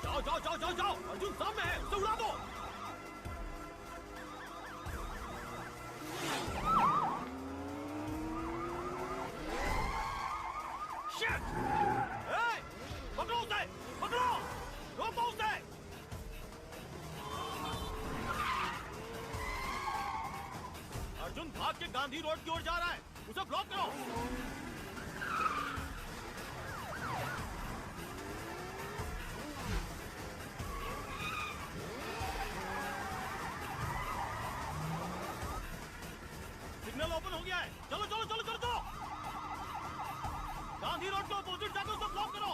जाओ जाओ जाओ जाओ जाओ, अर्जुन सामने है, उसे उड़ा दो। Shit! Hey! पकड़ो उसे, पकड़ो, रोको उसे। भाग के गांधी रोड की ओर जा रहा है, उसे ब्लॉक करो। सिग्नल ओपन हो गया है, चलो चलो चलो चलो चलो। गांधी रोड के अपोजिट जाकर उसे ब्लॉक करो।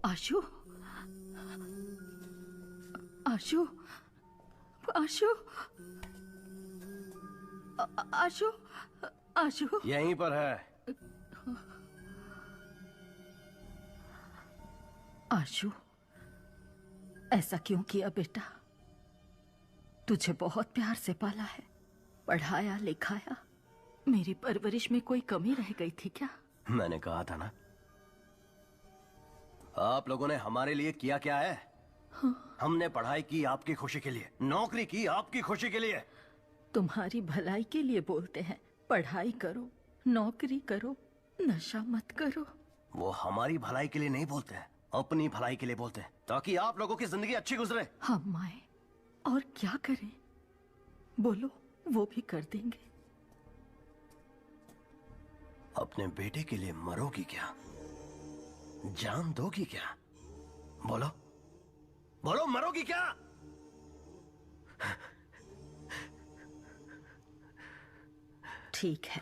आशु, आशु, आशु, आशु, आशु। यहीं पर है। आशु, ऐसा क्यों किया बेटा? तुझे बहुत प्यार से पाला है, पढ़ाया लिखाया। मेरी परवरिश में कोई कमी रह गई थी क्या? मैंने कहा था ना, आप लोगों ने हमारे लिए किया क्या है? हाँ। हमने पढ़ाई की आपकी खुशी के लिए, नौकरी की आपकी खुशी के लिए। तुम्हारी भलाई के लिए बोलते हैं, पढ़ाई करो, नौकरी करो, नशा मत करो। वो हमारी भलाई के लिए नहीं बोलते हैं, अपनी भलाई के लिए बोलते हैं, ताकि आप लोगों की जिंदगी अच्छी गुजरे। हम आए और क्या करें? बोलो, वो भी कर देंगे। अपने बेटे के लिए मरोगी क्या? जान दोगी क्या? बोलो बोलो, मरोगी क्या? ठीक है,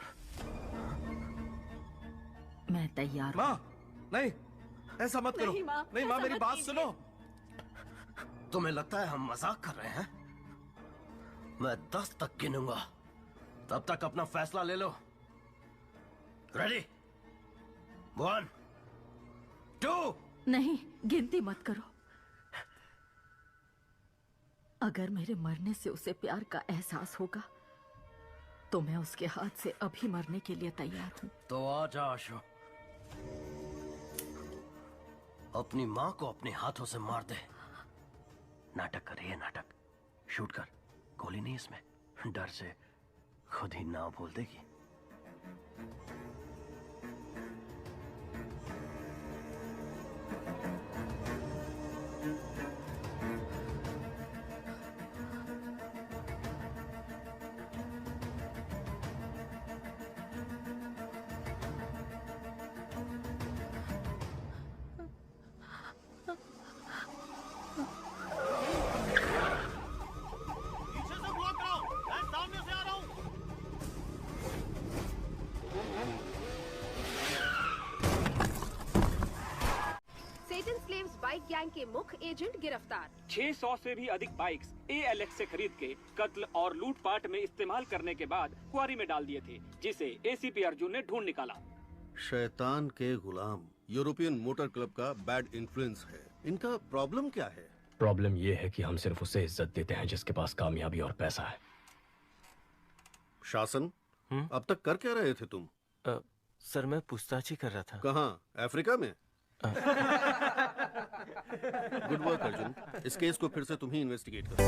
मैं तैयार। माँ, नहीं, ऐसा मत करो। नहीं माँ, मेरी बात सुनो। तुम्हें लगता है हम मजाक कर रहे हैं? मैं 10 तक गिनूंगा, तब तक अपना फैसला ले लो। रेडी? 1 2। नहीं, गिनती मत करो। अगर मेरे मरने से उसे प्यार का एहसास होगा तो मैं उसके हाथ से अभी मरने के लिए तैयार हूँ। तो आ जा आशु, अपनी माँ को अपने हाथों से मार दे। नाटक कर रही है, नाटक। शूट कर, गोली नहीं इसमें। डर से खुद ही ना बोल देगी। गैंग के मुख्य एजेंट गिरफ्तार। 600 से भी अधिक बाइक्स ALX से खरीद के कत्ल और लूटपाट में इस्तेमाल करने के बाद क्वारी में डाल दिए थे, जिसे ACP अर्जुन ने ढूंढ निकाला। शैतान के गुलाम यूरोपियन मोटर क्लब का बैड इन्फ्लुएंस है। इनका प्रॉब्लम क्या है? प्रॉब्लम ये है कि हम सिर्फ उसे इज्जत देते हैं जिसके पास कामयाबी और पैसा है। शासन, अब तक कर क्या रहे थे तुम? सर, मैं पूछताछ ही कर रहा था। कहाँ? अफ्रीका में? गुड वर्क अर्जुन, इस केस को फिर से तुम ही इन्वेस्टिगेट करो।